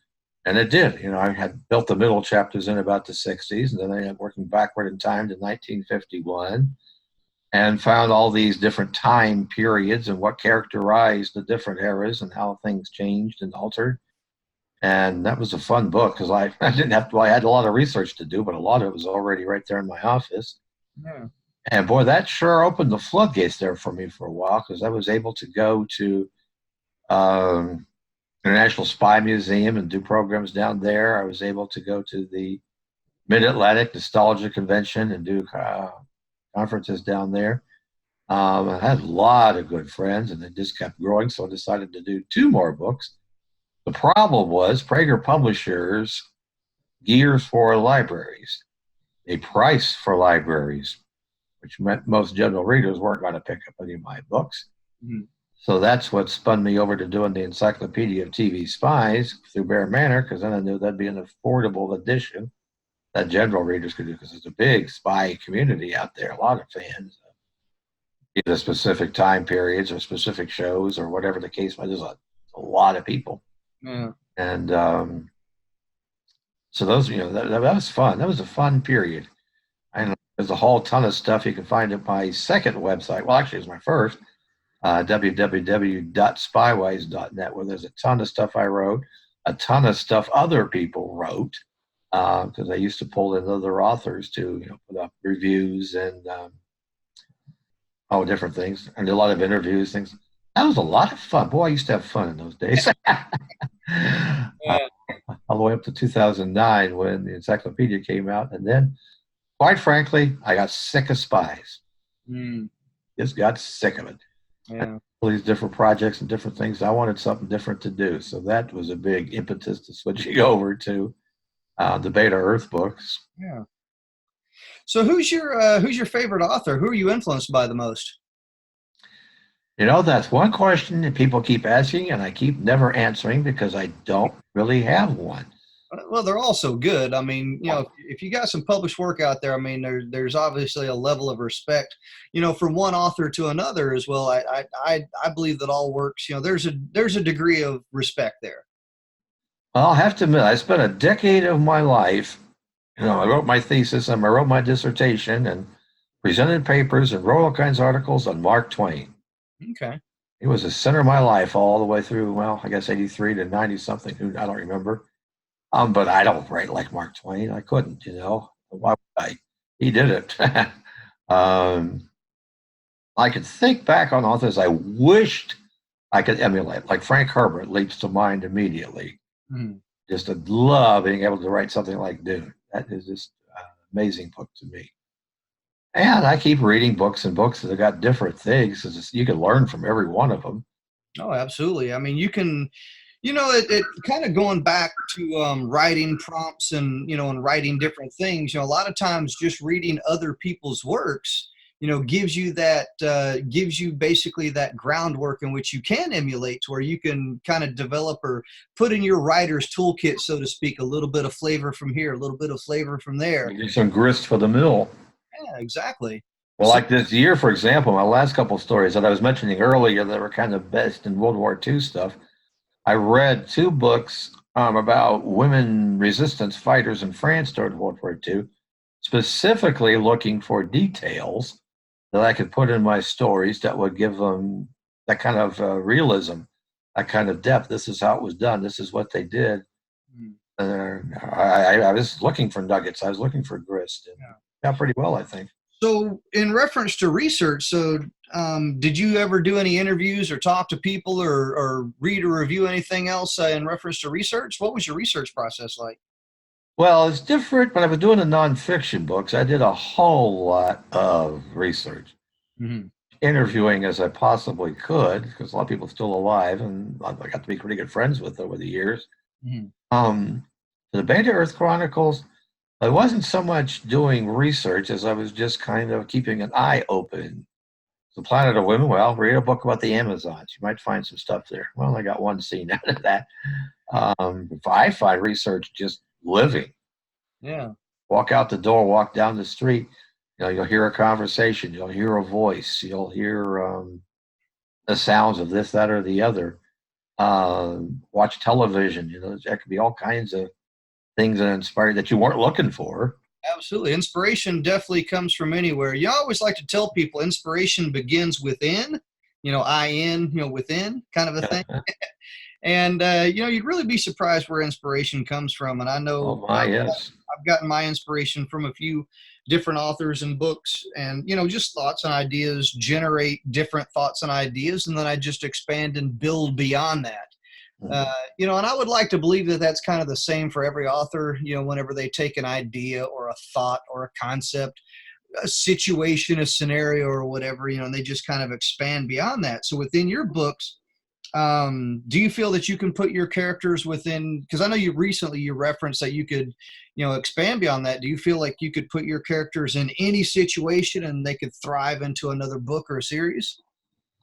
And it did. I had built the middle chapters in about the 60s, and then I ended up working backward in time to 1951 and found all these different time periods and what characterized the different eras and how things changed and altered. And that was a fun book because I didn't have to, I had a lot of research to do, but a lot of it was already right there in my office. Yeah. And boy, that sure opened the floodgates there for me for a while because I was able to go to International Spy Museum and do programs down there. I was able to go to the Mid-Atlantic Nostalgia Convention and do conferences down there. I had a lot of good friends, and it just kept growing. So I decided to do two more books. The problem was Prager Publishers gears for libraries. A price for libraries, which meant most general readers weren't going to pick up any of my books. Mhm. So that's what spun me over to doing the Encyclopedia of TV Spies through Bear Manor, because then I knew that'd be an affordable edition that general readers could do, because there's a big spy community out there, a lot of fans, either specific time periods or specific shows or whatever the case might be. There's a lot of people. Yeah. And so those, that was fun. That was a fun period. And there's a whole ton of stuff you can find at my second website. Well, actually, it was my first, www.spywise.net, where there's a ton of stuff I wrote, a ton of stuff other people wrote, because I used to pull in other authors to put up reviews and different things. I did a lot of interviews, things. That was a lot of fun. Boy, I used to have fun in those days. Yeah. All the way up to 2009 when the encyclopedia came out. And then, quite frankly, I got sick of spies. Mm. Just got sick of it. Yeah. All these different projects and different things. I wanted something different to do. So that was a big impetus to switching over to the Beta Earth books. Yeah. So who's your favorite author? Who are you influenced by the most? That's one question that people keep asking, and I keep never answering because I don't really have one. Well, they're all so good. I mean, if you got some published work out there, I mean, there's obviously a level of respect, from one author to another as well. I believe that all works. There's a degree of respect there. I'll have to admit, I spent a decade of my life. I wrote my thesis and I wrote my dissertation and presented papers and wrote all kinds of articles on Mark Twain. Okay. It was the center of my life all the way through, well, I guess 83 to 90 something. I don't remember. But I don't write like Mark Twain. I couldn't, Why would I? He did it. I could think back on authors I wished I could emulate, like Frank Herbert leaps to mind immediately. Mm. Just a love being able to write something like Dune. That is just an amazing book to me. And I keep reading books and books that have got different things, because you can learn from every one of them. Oh, absolutely. I mean, you can, it kind of going back to writing prompts and writing different things. A lot of times just reading other people's works, gives you basically that groundwork in which you can emulate, to where you can kind of develop or put in your writer's toolkit, so to speak, a little bit of flavor from here, a little bit of flavor from there. Get some grist for the mill. Yeah, exactly. Well, So, like this year, for example, my last couple of stories that I was mentioning earlier that were kind of best in World War II stuff, I read two books about women resistance fighters in France during World War II, specifically looking for details that I could put in my stories that would give them that kind of realism, that kind of depth. This is how it was done. This is what they did. I was looking for nuggets. I was looking for grist. And got pretty well, I think. So, in reference to research, did you ever do any interviews or talk to people or read or review anything else in reference to research? What was your research process like? Well, it's different. When I was doing the nonfiction books, I did a whole lot of research, Mm-hmm. interviewing as I possibly could, because a lot of people are still alive, and I got to be pretty good friends with over the years. Mm-hmm. The Beta Earth Chronicles, I wasn't so much doing research as I was just kind of keeping an eye open. The Planet of Women, well, read a book about the Amazons. You might find some stuff there. Well, I got one scene out of that. If I find research just living, Yeah. walk out the door, walk down the street, you'll hear a conversation, you'll hear a voice, you'll hear the sounds of this, that, or the other. Watch television, there could be all kinds of things that inspire that you weren't looking for. Absolutely. Inspiration definitely comes from anywhere. You always like to tell people inspiration begins within, within kind of a thing. And, you'd really be surprised where inspiration comes from. And I know Oh my, yes. I've gotten my inspiration from a few different authors and books, and, just thoughts and ideas generate different thoughts and ideas. And then I just expand and build beyond that. And I would like to believe that that's kind of the same for every author, whenever they take an idea or a thought or a concept, a situation, a scenario, or whatever, and they just kind of expand beyond that. So within your books, do you feel that you can put your characters within, because I know you referenced that you could, expand beyond that. Do you feel like you could put your characters in any situation and they could thrive into another book or a series?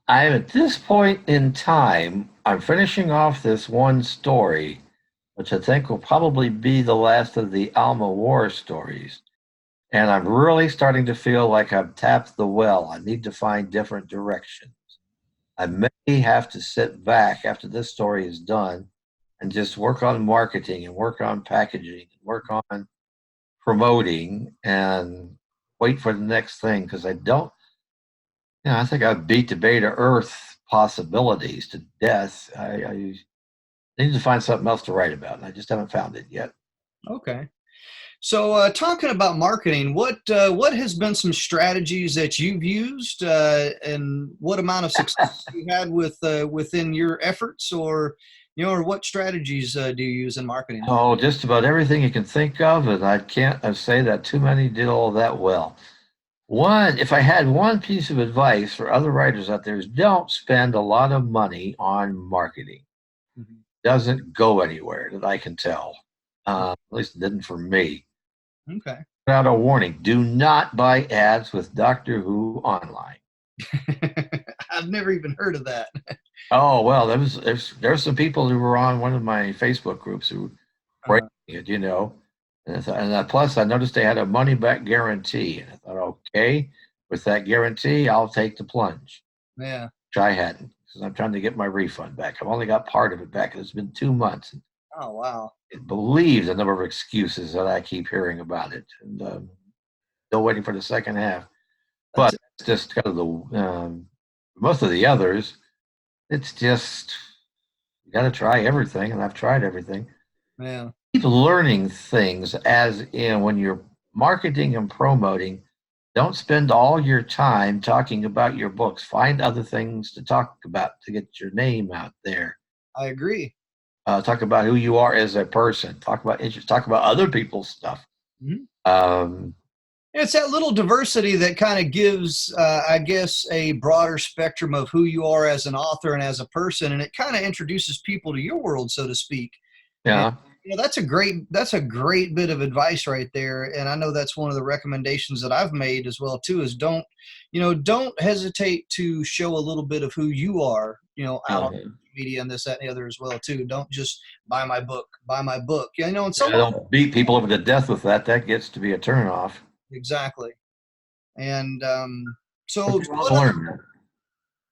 I'm at this point in time, I'm finishing off this one story, which I think will probably be the last of the Alma War stories. And I'm really starting to feel like I've tapped the well. I need to find different directions. I may have to sit back after this story is done and just work on marketing and work on packaging and work on promoting and wait for the next thing because I don't, I think I've beat the Beta Earth possibilities to death. I need to find something else to write about, and I just haven't found it yet. Okay. So, talking about marketing, what has been some strategies that you've used, and what amount of success you had with within your efforts, or or what strategies do you use in marketing? Oh, just about everything you can think of, and I can't say that too many did all that well. If I had one piece of advice for other writers out there, is don't spend a lot of money on marketing. Mhm. Doesn't go anywhere that I can tell. At least it didn't for me. Okay. Without a warning, do not buy ads with Doctor Who online. I've never even heard of that. Oh well, there's some people who were on one of my Facebook groups who were Uh, it, plus I noticed they had a money back guarantee, and I thought, okay, with that guarantee, I'll take the plunge, yeah. which I hadn't because I'm trying to get my refund back. I've only got part of it back. It's been 2 months. And Oh wow. it believes the number of excuses that I keep hearing about it, and still waiting for the second half. That's But it's just kind of most of the others. It's just you got to try everything, and I've tried everything. yeah. Keep learning things as in when you're marketing and promoting. Don't spend all your time talking about your books. Find other things to talk about to get your name out there. I agree. Talk about who you are as a person. Talk about interests. Talk about other people's stuff. Mhm. Um, It's that little diversity that kind of gives, I guess, a broader spectrum of who you are as an author and as a person, and it kind of introduces people to your world, so to speak. And yeah, that's a great bit of advice right there. And I know that's one of the recommendations that I've made as well too. Is don't hesitate to show a little bit of who you are, out on uh, media and this, that, and the other as well too. Don't just buy my book, buy my book. Yeah, and I some of don't beat people over to death with that. That gets to be a turnoff. exactly. And But so you want to learn that.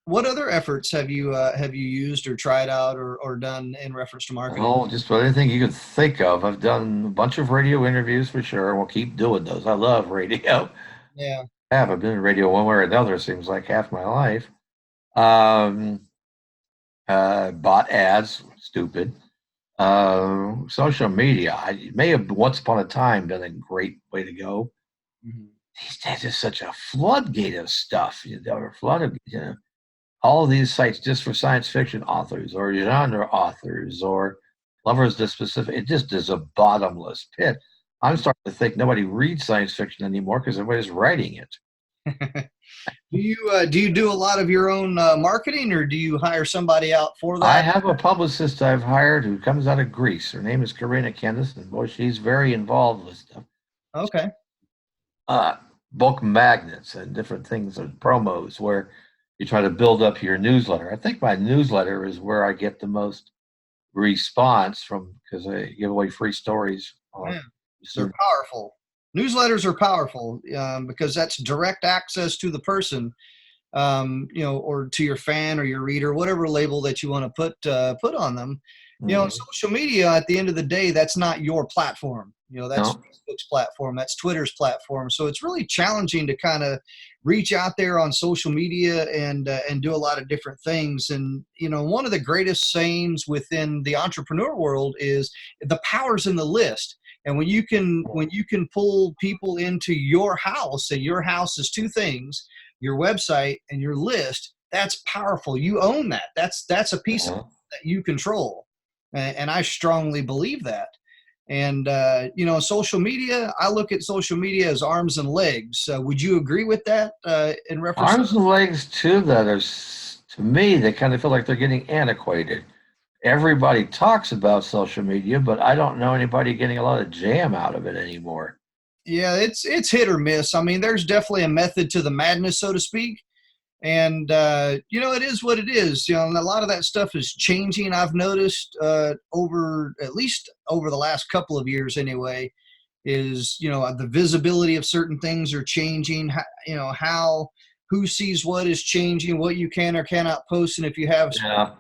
what other efforts have you used or tried out or done in reference to marketing? Oh, just about anything you could think of. I've done a bunch of radio interviews for sure. We'll keep doing those. I love radio. Yeah. I've been in radio one way or another. It seems like half my life. Um, bought ads, stupid. Social media. I may have once upon a time been a great way to go. Mhm. These days, there's such a floodgate of stuff. A flood of, all of these sites just for science fiction authors or genre authors or lovers to specific. It just is a bottomless pit. I'm starting to think nobody reads science fiction anymore because everybody's writing it. Do you do a lot of your own marketing, or do you hire somebody out for I that? have a publicist I've hired who comes out of Greece. Her name is Karina Kendis, and boy, she's very involved with stuff. Okay. Uh, Book magnets and different things and promos where you try to build up your newsletter. I think my newsletter is where I get the most response from because I give away free stories. Yeah. They're powerful. Newsletters are powerful because that's direct access to the person, or to your fan or your reader, whatever label that you want to put on them. Mhm. Social media at the end of the day, that's not your platform. That's No, Facebook's platform, that's Twitter's platform. So it's really challenging to kind of reach out there on social media and do a lot of different things. And one of the greatest sayings within the entrepreneur world is the power's in the list. And when you can pull people into your house, and your house is two things: your website and your list. That's powerful. You own that. That's a piece of uh, that you control, and I strongly believe that. And, social media, I look at social media as arms and legs. Would you agree with that in reference to? Arms and legs too that are, to me, they kind of feel like they're getting antiquated. Everybody talks about social media, but I don't know anybody getting a lot of jam out of it anymore. Yeah, it's hit or miss. I mean, there's definitely a method to the madness, so to speak. And it is what it is. And a lot of that stuff is changing. I've noticed over at least over the last couple of years, anyway. Is the visibility of certain things are changing. How who sees what is changing, what you can or cannot post, and if you have Yeah.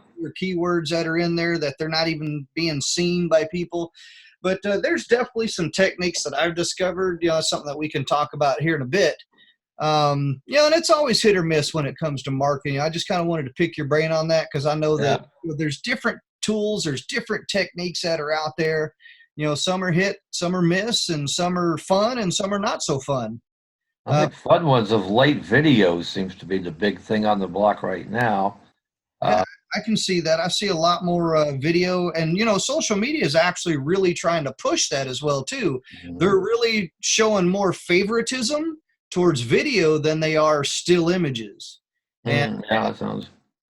keywords that are in there that they're not even being seen by people. But there's definitely some techniques that I've discovered. Something that we can talk about here in a bit. And it's always hit or miss when it comes to marketing. I just kind of wanted to pick your brain on that because I know Yeah. that there's different tools, there's different techniques that are out there. Some are hit, some are miss, and some are fun, and some are not so fun. I think fun ones of late videos seems to be the big thing on the block right now. Yeah, I can see that. I see a lot more video, and social media is actually really trying to push that as well too. They're really showing more favoritism towards video than they are still images. And Yeah, that sounds.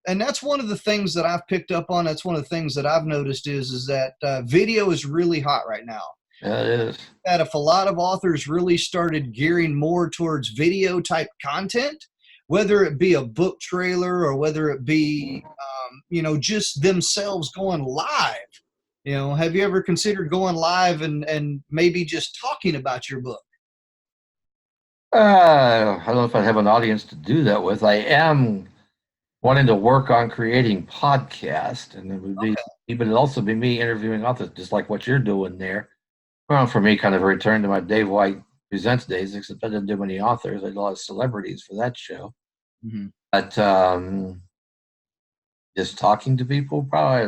and that's one of the things that I've picked up on. That's one of the things that I've noticed is that video is really hot right now. Yeah, it is. That if a lot of authors really started gearing more towards video type content, whether it be a book trailer or whether it be, just themselves going live. Have you ever considered going live and maybe just talking about your book? I don't know if I have an audience to do that with. I am wanting to work on creating podcast, and it would be, Okay. but it'd also be me interviewing authors, just like what you're doing there. Well, for me, kind of a return to my Dave White Presents days, except I didn't do many authors. I did a lot of celebrities for that show. Mm-hmm. But just talking to people, probably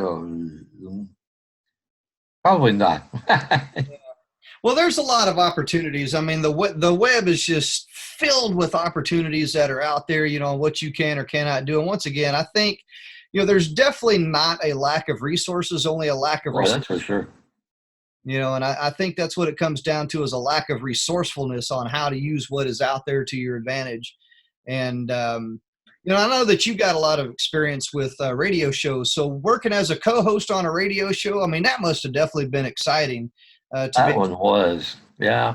not. Well, there's a lot of opportunities. I mean, the web is just filled with opportunities that are out there, what you can or cannot do. And once again, I think, there's definitely not a lack of resources, only a lack of Well, that's for sure. and I think that's what it comes down to is a lack of resourcefulness on how to use what is out there to your advantage. And, I know that you got a lot of experience with radio shows. So working as a co-host on a radio show, I mean, that must have definitely been exciting to be. That one was, yeah.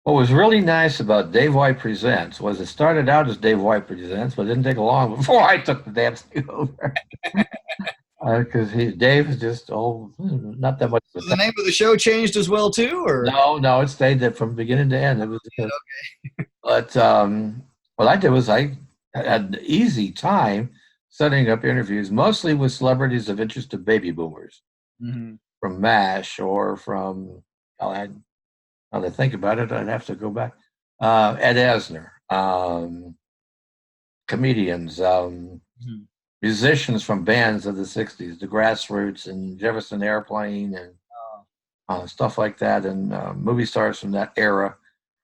What was really nice about Dave White Presents was it started out as Dave White Presents, but it didn't take long before I took the damn thing over. Because Dave is just not that much. The name of the show changed as well too, or No, it stayed there from beginning to end. It was, okay. but what I did was I had an easy time setting up interviews, mostly with celebrities of interest to baby boomers Mm-hmm. from MASH or from. Now that I think about it, I'd have to go back. Ed Asner, comedians, Mm-hmm. musicians from bands of the '60s, the Grassroots and Jefferson Airplane and stuff like that, and movie stars from that era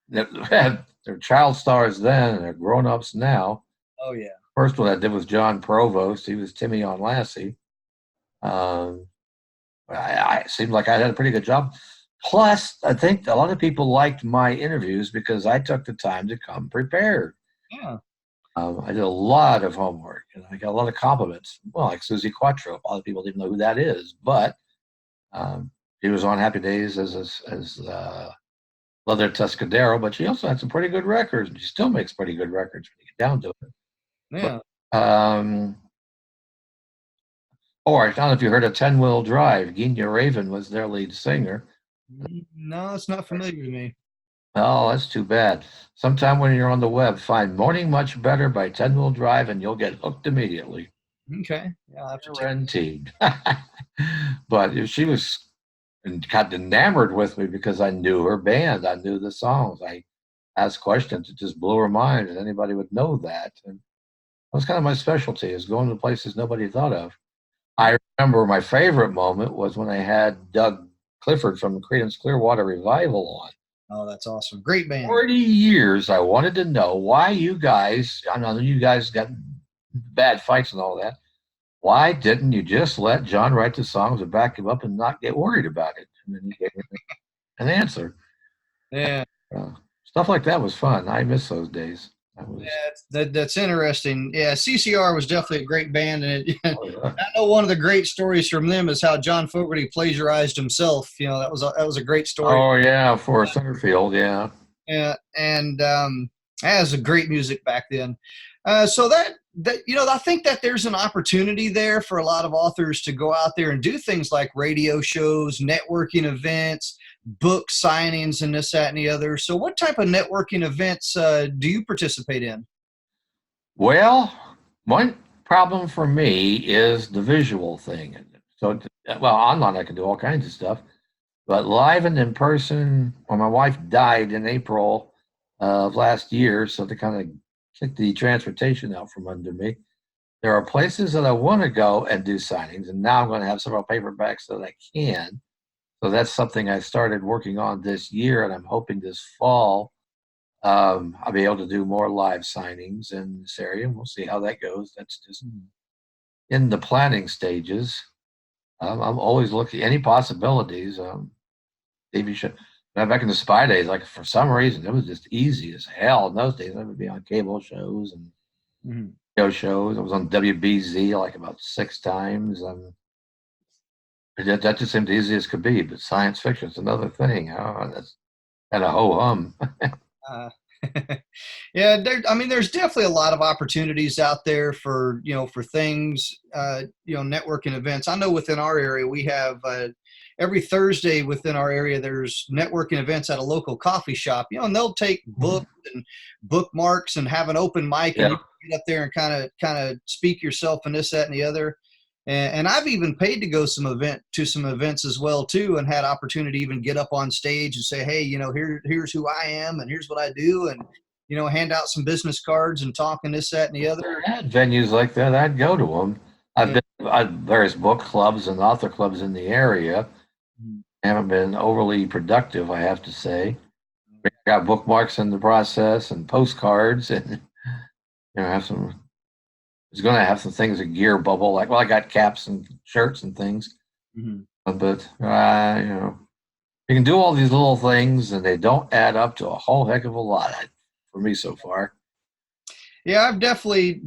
that had their child stars then and they're grown-ups now. Oh yeah. First one I did was John Provost. He was Timmy on Lassie. I seemed like I had a pretty good job. Plus, I think a lot of people liked my interviews because I took the time to come prepared. Yeah. I did a lot of homework and I got a lot of compliments. Well, like Susie Quattro, a lot of people didn't know who that is, but she was on Happy Days as Leather Tuscadero, but she also had some pretty good records. She still makes pretty good records when you get down to it. Yeah. But, I don't know if you heard of 10 Wheel Drive. Gina Raven was their lead singer. No, it's not familiar to me. Oh, that's too bad. Sometime when you're on the web, find Morning Much Better by 10 Wheel Drive and you'll get hooked immediately. Okay. Yeah, I'll have to check. Guaranteed. But if she was and got enamored with me because I knew her band, I knew the songs. I asked questions, it just blew her mind, and anybody would know that. And that was kind of my specialty, is going to places nobody thought of. I remember my favorite moment was when I had Doug Clifford from Creedence Clearwater Revival on. Oh, that's awesome. Great band. 40 years, I wanted to know why you guys, I know you guys got bad fights and all that, why didn't you just let John write the songs and back him up and not get worried about it? And then he gave me an answer. Yeah. Uh, Stuff like that was fun. I miss those days. That was, That's interesting. Yeah, CCR was definitely a great band, and oh, yeah. I know one of the great stories from them is how John Fogerty plagiarized himself. That was a great story. Oh, yeah, for Centerfield, yeah. Yeah, and that was a great music back then. So that I think that there's an opportunity there for a lot of authors to go out there and do things like radio shows, networking events, book signings, and this, that, and the other. So, what type of networking events do you participate in? Well, one problem for me is the visual thing. So, well, online I can do all kinds of stuff, but live and in person, well, my wife died in April of last year, so to kind of kick the transportation out from under me, there are places that I want to go and do signings, and now I'm going to have several paperbacks that I can. So that's something I started working on this year, and I'm hoping this fall I'll be able to do more live signings in this area, and we'll see how that goes. That's just in the planning stages. I'm always looking any possibilities. TV show. Back in the spy days, like for some reason, it was just easy as hell. In those days, I would be on cable shows and Mm-hmm. radio shows. I was on WBZ like about 6 times. That just seemed easy as could be. But science fiction is another thing. Oh, that's kind of ho hum. Uh, yeah, I mean, there's definitely a lot of opportunities out there for for things, networking events. I know within our area we have every Thursday within our area there's networking events at a local coffee shop. And they'll take books and bookmarks and have an open mic, and Yeah. you can get up there and kind of speak yourself and this, that, and the other. And I've even paid to go some events as well too, and had opportunity to even get up on stage and say, hey, here's who I am and here's what I do, and hand out some business cards and talk and this, that, and the If other. there had venues like that, I'd go to them. I've Yeah. been at various book clubs and author clubs in the area. Haven't been overly productive, I have to say. I got bookmarks in the process and postcards, and have some. Was going to have some things that gear bubble, like well, I got caps and shirts and things, Mm-hmm. but you can do all these little things, and they don't add up to a whole heck of a lot for me so far. Yeah, I've definitely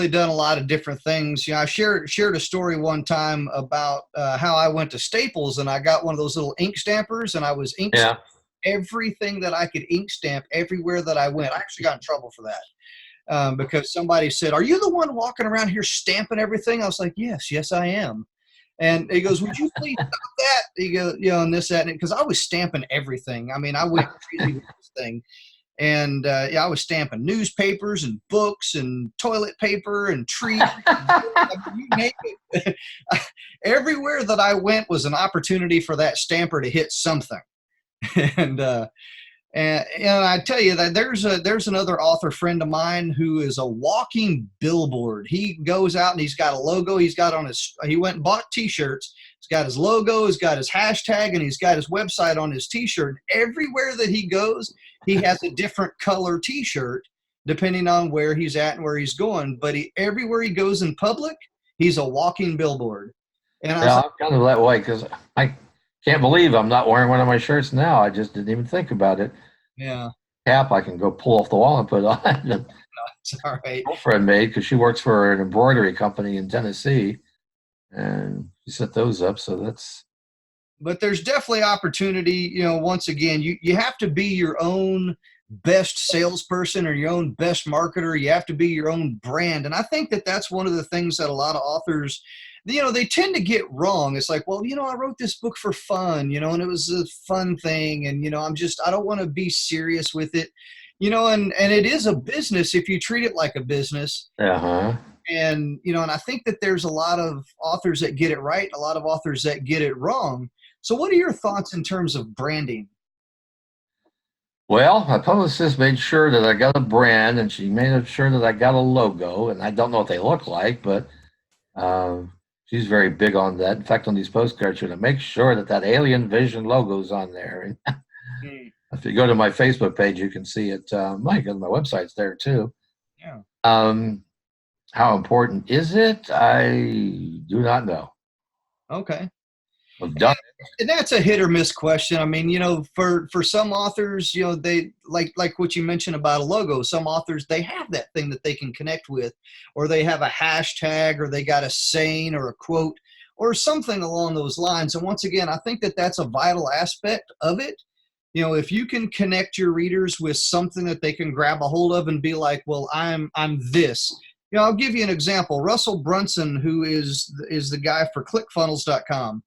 done a lot of different things. I shared a story one time about how I went to Staples and I got one of those little ink stampers, and I was ink Yeah. everything that I could ink stamp everywhere that I went. I actually got in trouble for that. Because somebody said, "Are you the one walking around here stamping everything?" I was like, "Yes, I am." And he goes, "Would you please stop that?" He goes, and this, that, and because I was stamping everything. I mean, I went crazy with this thing, and I was stamping newspapers and books and toilet paper and trees. I mean, you name it. Everywhere that I went was an opportunity for that stamper to hit something, and I tell you that there's another author friend of mine who is a walking billboard. He goes out and he's got a logo. He went and bought T-shirts. He's got his logo. He's got his hashtag, and he's got his website on his T-shirt. Everywhere that he goes, he has a different color T-shirt depending on where he's at and where he's going. But everywhere he goes in public, he's a walking billboard. And I was Yeah, like, I'm kind of that way because I can't believe I'm not wearing one of my shirts now. I just didn't even think about it. yeah, Cap I can go pull off the wall and put on. it's all right. Girlfriend made because she works for an embroidery company in Tennessee, and she set those up. So that's But there's definitely opportunity. Once again, you have to be your own best salesperson or your own best marketer. You have to be your own brand. And I think that that's one of the things that a lot of authors, they tend to get wrong. It's like, well, I wrote this book for fun, and it was a fun thing. And, I don't want to be serious with it, and it is a business if you treat it like a business. uh-huh. And I think that there's a lot of authors that get it right, a lot of authors that get it wrong. So what are your thoughts in terms of branding? Well, my publicist made sure that I got a brand, and she made sure that I got a logo. And I don't know what they look like, but she's very big on that. In fact, on these postcards, she's going to make sure that Alien Vision logo's on there. And if you go to my Facebook page, you can see it. My website's there too. Yeah. Um, How important is it? I do not know. Okay. I've done And that's a hit or miss question. I mean, for some authors, they like what you mentioned about a logo. Some authors, they have that thing that they can connect with, or they have a hashtag, or they got a saying or a quote or something along those lines. And once again, I think that that's a vital aspect of it. If you can connect your readers with something that they can grab a hold of and be like, well, I'm this. I'll give you an example. Russell Brunson, who is the guy for clickfunnels.com.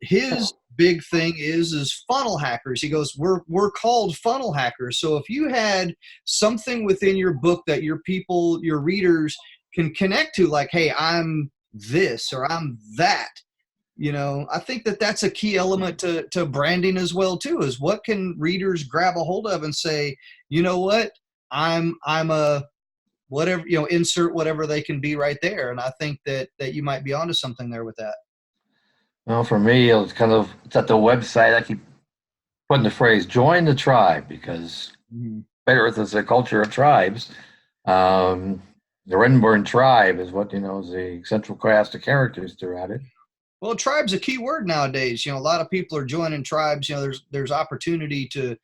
His big thing is funnel hackers. He goes, we're called funnel hackers. So if you had something within your book that your people, your readers can connect to, like, hey, I'm this or I'm that, I think that that's a key element to branding as well too, is what can readers grab a hold of and say, you know what, I'm a whatever, insert whatever they can be right there. And I think that you might be onto something there with that. Well, for me, it's at the website. I keep putting the phrase "join the tribe" because Mhm. Earth is a culture of tribes. Um, the Renburn tribe is what is the central cast of characters throughout it. Well, tribe's a key word nowadays. A lot of people are joining tribes. There's opportunity to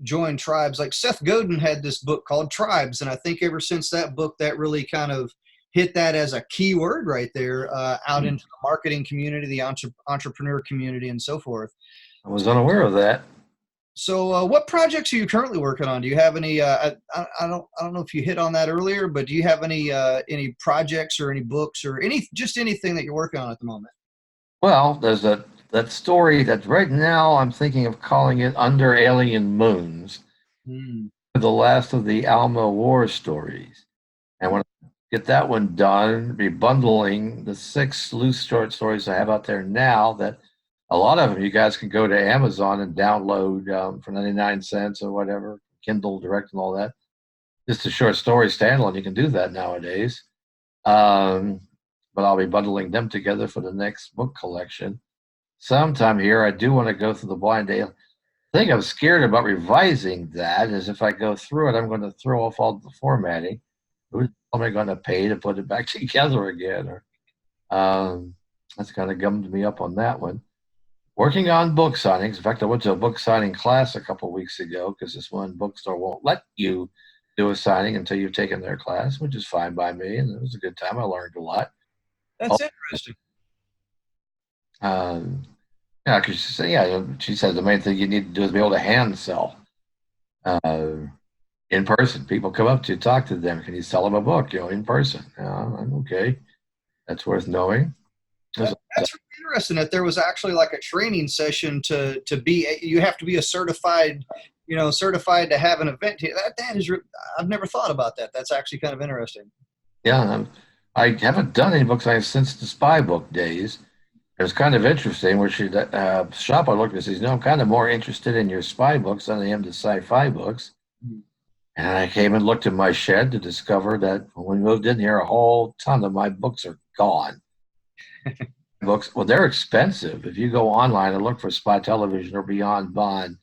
join tribes. Like Seth Godin had this book called Tribes, and I think ever since that book, that really kind of hit that as a key word right there, out into the marketing community, the entrepreneur community, and so forth. I was unaware of that. So, what projects are you currently working on? Do you have any? I don't know if you hit on that earlier, but do you have any projects or any books or just anything that you're working on at the moment? Well, there's that story that right now I'm thinking of calling it "Under Alien Moons," Hmm. the last of the Alma War stories. And when I get that one done, be bundling the 6 loose short stories I have out there now. That a lot of them you guys can go to Amazon and download for 99 cents or whatever, Kindle Direct and all that. Just a short story standalone. You can do that nowadays. Um, but I'll be bundling them together for the next book collection. Sometime here, I do want to go through the blind date. The thing I'm scared about revising that is if I go through it, I'm going to throw off all the formatting. Who am I going to pay to put it back together again? Or that's kind of gummed me up on that one. Working on book signings. In fact, I went to a book signing class a couple of weeks ago because this one bookstore won't let you do a signing until you've taken their class, which is fine by me. And it was a good time. I learned a lot. That's interesting. Um, yeah, because she said the main thing you need to do is be able to hand sell uh, in person. People come up to you, talk to them. Can you sell them a book? In person. I'm okay. That's worth knowing. There's That's really interesting that there was actually like a training session to be. You have to be a certified, certified to have an event here. That is, I've never thought about that. That's actually kind of interesting. Yeah, I haven't done any book signings since the spy book days. It was kind of interesting where shop I looked at says, I'm kind of more interested in your spy books than I am the sci-fi books. And I came and looked in my shed to discover that when we moved in here, a whole ton of my books are gone. Books, well, they're expensive. If you go online and look for Spy Television or Beyond Bond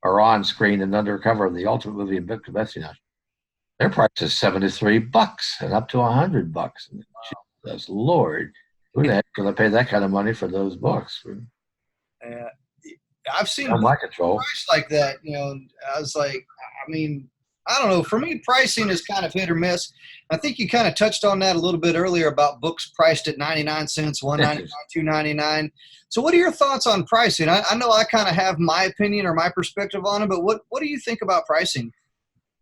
or On Screen and Undercover, the Ultimate Movie and Book Convention, their price is $73 and up to $100. Jesus Lord, who the heck is going to pay that kind of money for those books? Uh, I've seen On my books control. priced like that. I was like, I mean, I don't know. For me, pricing is kind of hit or miss. I think you kind of touched on that a little bit earlier about books priced at 99 cents, 199, 299. So, what are your thoughts on pricing? I know I kind of have my opinion or my perspective on it, but what do you think about pricing?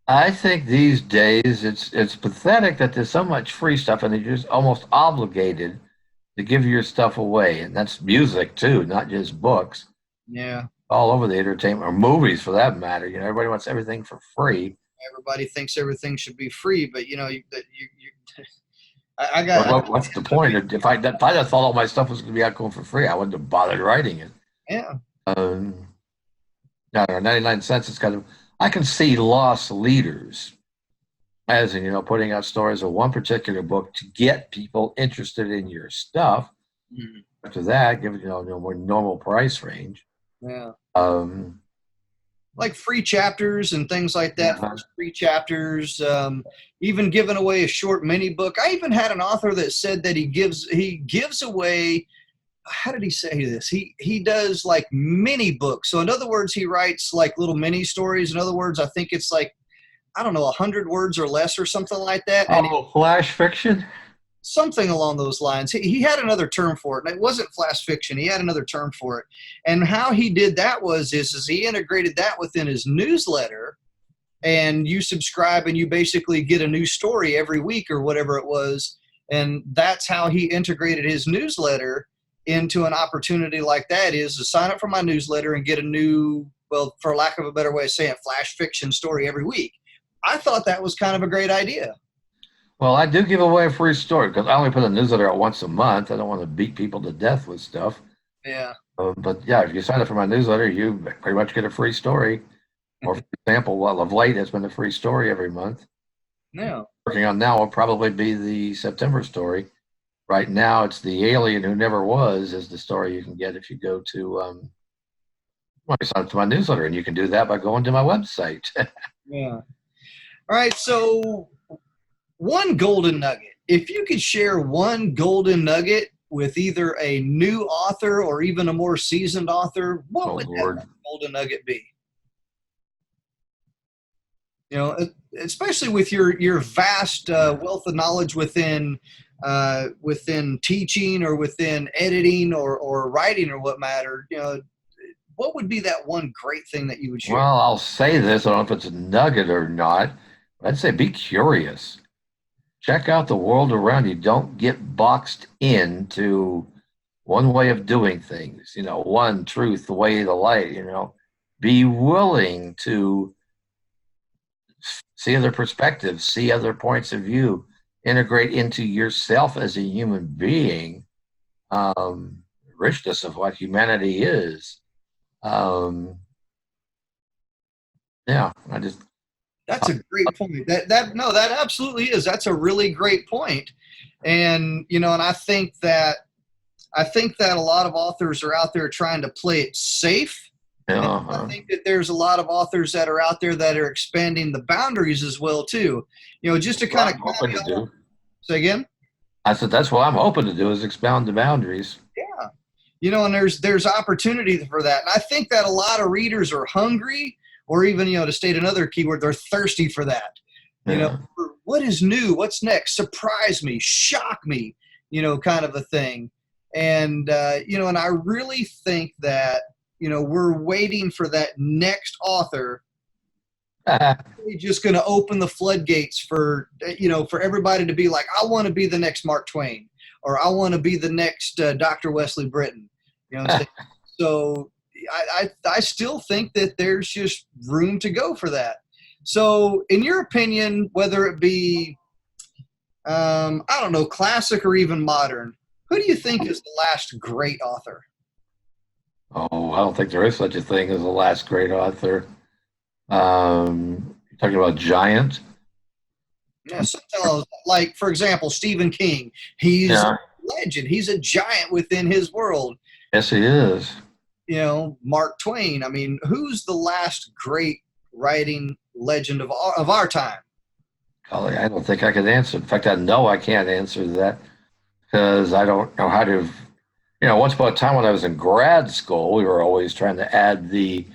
I think these days it's pathetic that there's so much free stuff and you're just almost obligated to give your stuff away. And that's music too, not just books. Yeah, All over the entertainment or movies for that matter. Everybody wants everything for free. everybody thinks everything should be free, but I But got what's the point? If I thought all my stuff was going to be out going for free, I wouldn't have bothered writing it. yeah. Um, no, 99 cents is kind of, I can see lost leaders as in, putting out stories of one particular book to get people interested in your stuff. Mhm. After that, give it, more normal price range. Yeah. Um, like free chapters and things like that. Uh-huh. Free chapters, even giving away a short mini book. I even had an author that said that he gives away. How did he say this? He does like mini books. So in other words, he writes like little mini stories. In other words, I think it's like, I don't know, 100 words or less or something like that. And Oh, flash fiction? something along those lines. He had another term for it, and it wasn't flash fiction. He had another term for it. And how he did that is he integrated that within his newsletter, and you subscribe and you basically get a new story every week or whatever it was. And that's how he integrated his newsletter into an opportunity like that, is to sign up for my newsletter and get a new, well, for lack of a better way of saying it, flash fiction story every week. I thought that was kind of a great idea. Well, I do give away a free story because I only put a newsletter out once a month. I don't want to beat people to death with stuff. Yeah. But yeah, if you sign up for my newsletter, you pretty much get a free story. Or for example, well, of late, it's been a free story every month. Yeah. Working on now will probably be the September story. Right now, it's The Alien Who Never Was is the story you can get if you go to well, you sign up to my newsletter, and you can do that by going to my website. Yeah. All right. So one golden nugget. If you could share one golden nugget with either a new author or even a more seasoned author, what Oh, would Lord. that golden nugget be? You know, especially with your vast wealth of knowledge within teaching or within editing or writing or what matter. You know, what would be that one great thing that you would share? Well, I'll say this. I don't know if it's a nugget or not. But I'd say be curious. Check out the world around you. Don't get boxed into one way of doing things, one truth, the way, the light. Be willing to see other perspectives, see other points of view, integrate into yourself as a human being, richness of what humanity is. Yeah, I just, That's a great point. That absolutely is. That's a really great point. And and I think that a lot of authors are out there trying to play it safe. And I uh, think that there's a lot of authors that are out there that are expanding the boundaries as well too. Just to kind what of I'm hoping to do. say again. I said, that's what I'm hoping to do is expound the boundaries. Yeah. And there's opportunity for that. And I think that a lot of readers are hungry, or even, to state another keyword, they're thirsty for that. Yeah. For what is new? What's next? Surprise me, shock me, kind of a thing. And, and I really think that, we're waiting for that next author really just going to open the floodgates for, for everybody to be like, I want to be the next Mark Twain, or I want to be the next Dr. Wesley Britton. So I still think that there's just room to go for that. So in your opinion, whether it be, I don't know, classic or even modern, who do you think is the last great author? Oh, I don't think there is such a thing as a last great author. You're talking about giant? Yeah, like, for example, Stephen King. He's a Yeah. legend. He's a giant within his world. Yes, he is. Mark Twain. I mean, who's the last great writing legend of our time? Golly, I don't think I could answer. In fact, I know I can't answer that because I don't know how to. Once upon a time when I was in grad school, we were always trying to add the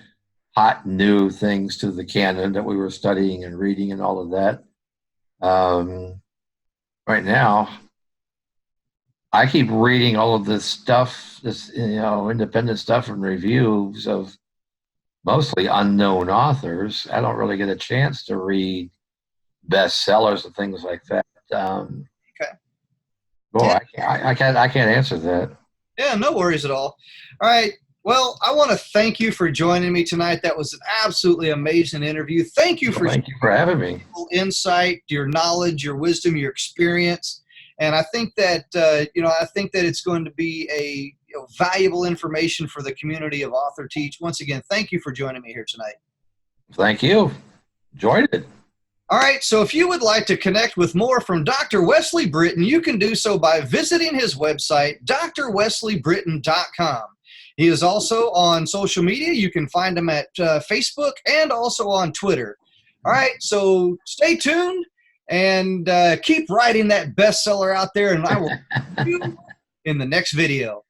hot new things to the canon that we were studying and reading and all of that. Right now, I keep reading all of this stuff, this independent stuff and reviews of mostly unknown authors. I don't really get a chance to read bestsellers and things like that. Okay. Boy, I can't answer that. Yeah, no worries at all. All right. Well, I want to thank you for joining me tonight. That was an absolutely amazing interview. Thank you for Thank you for having me. your insight, your knowledge, your wisdom, your experience. And I think that it's going to be a valuable information for the community of Author Teach. Once again, thank you for joining me here tonight. Thank you. Enjoyed it. All right, so if you would like to connect with more from Dr. Wesley Britton, you can do so by visiting his website, drwesleybritton.com. He is also on social media. You can find him at Facebook and also on Twitter. All right, so stay tuned and keep writing that bestseller out there, and I will see you in the next video.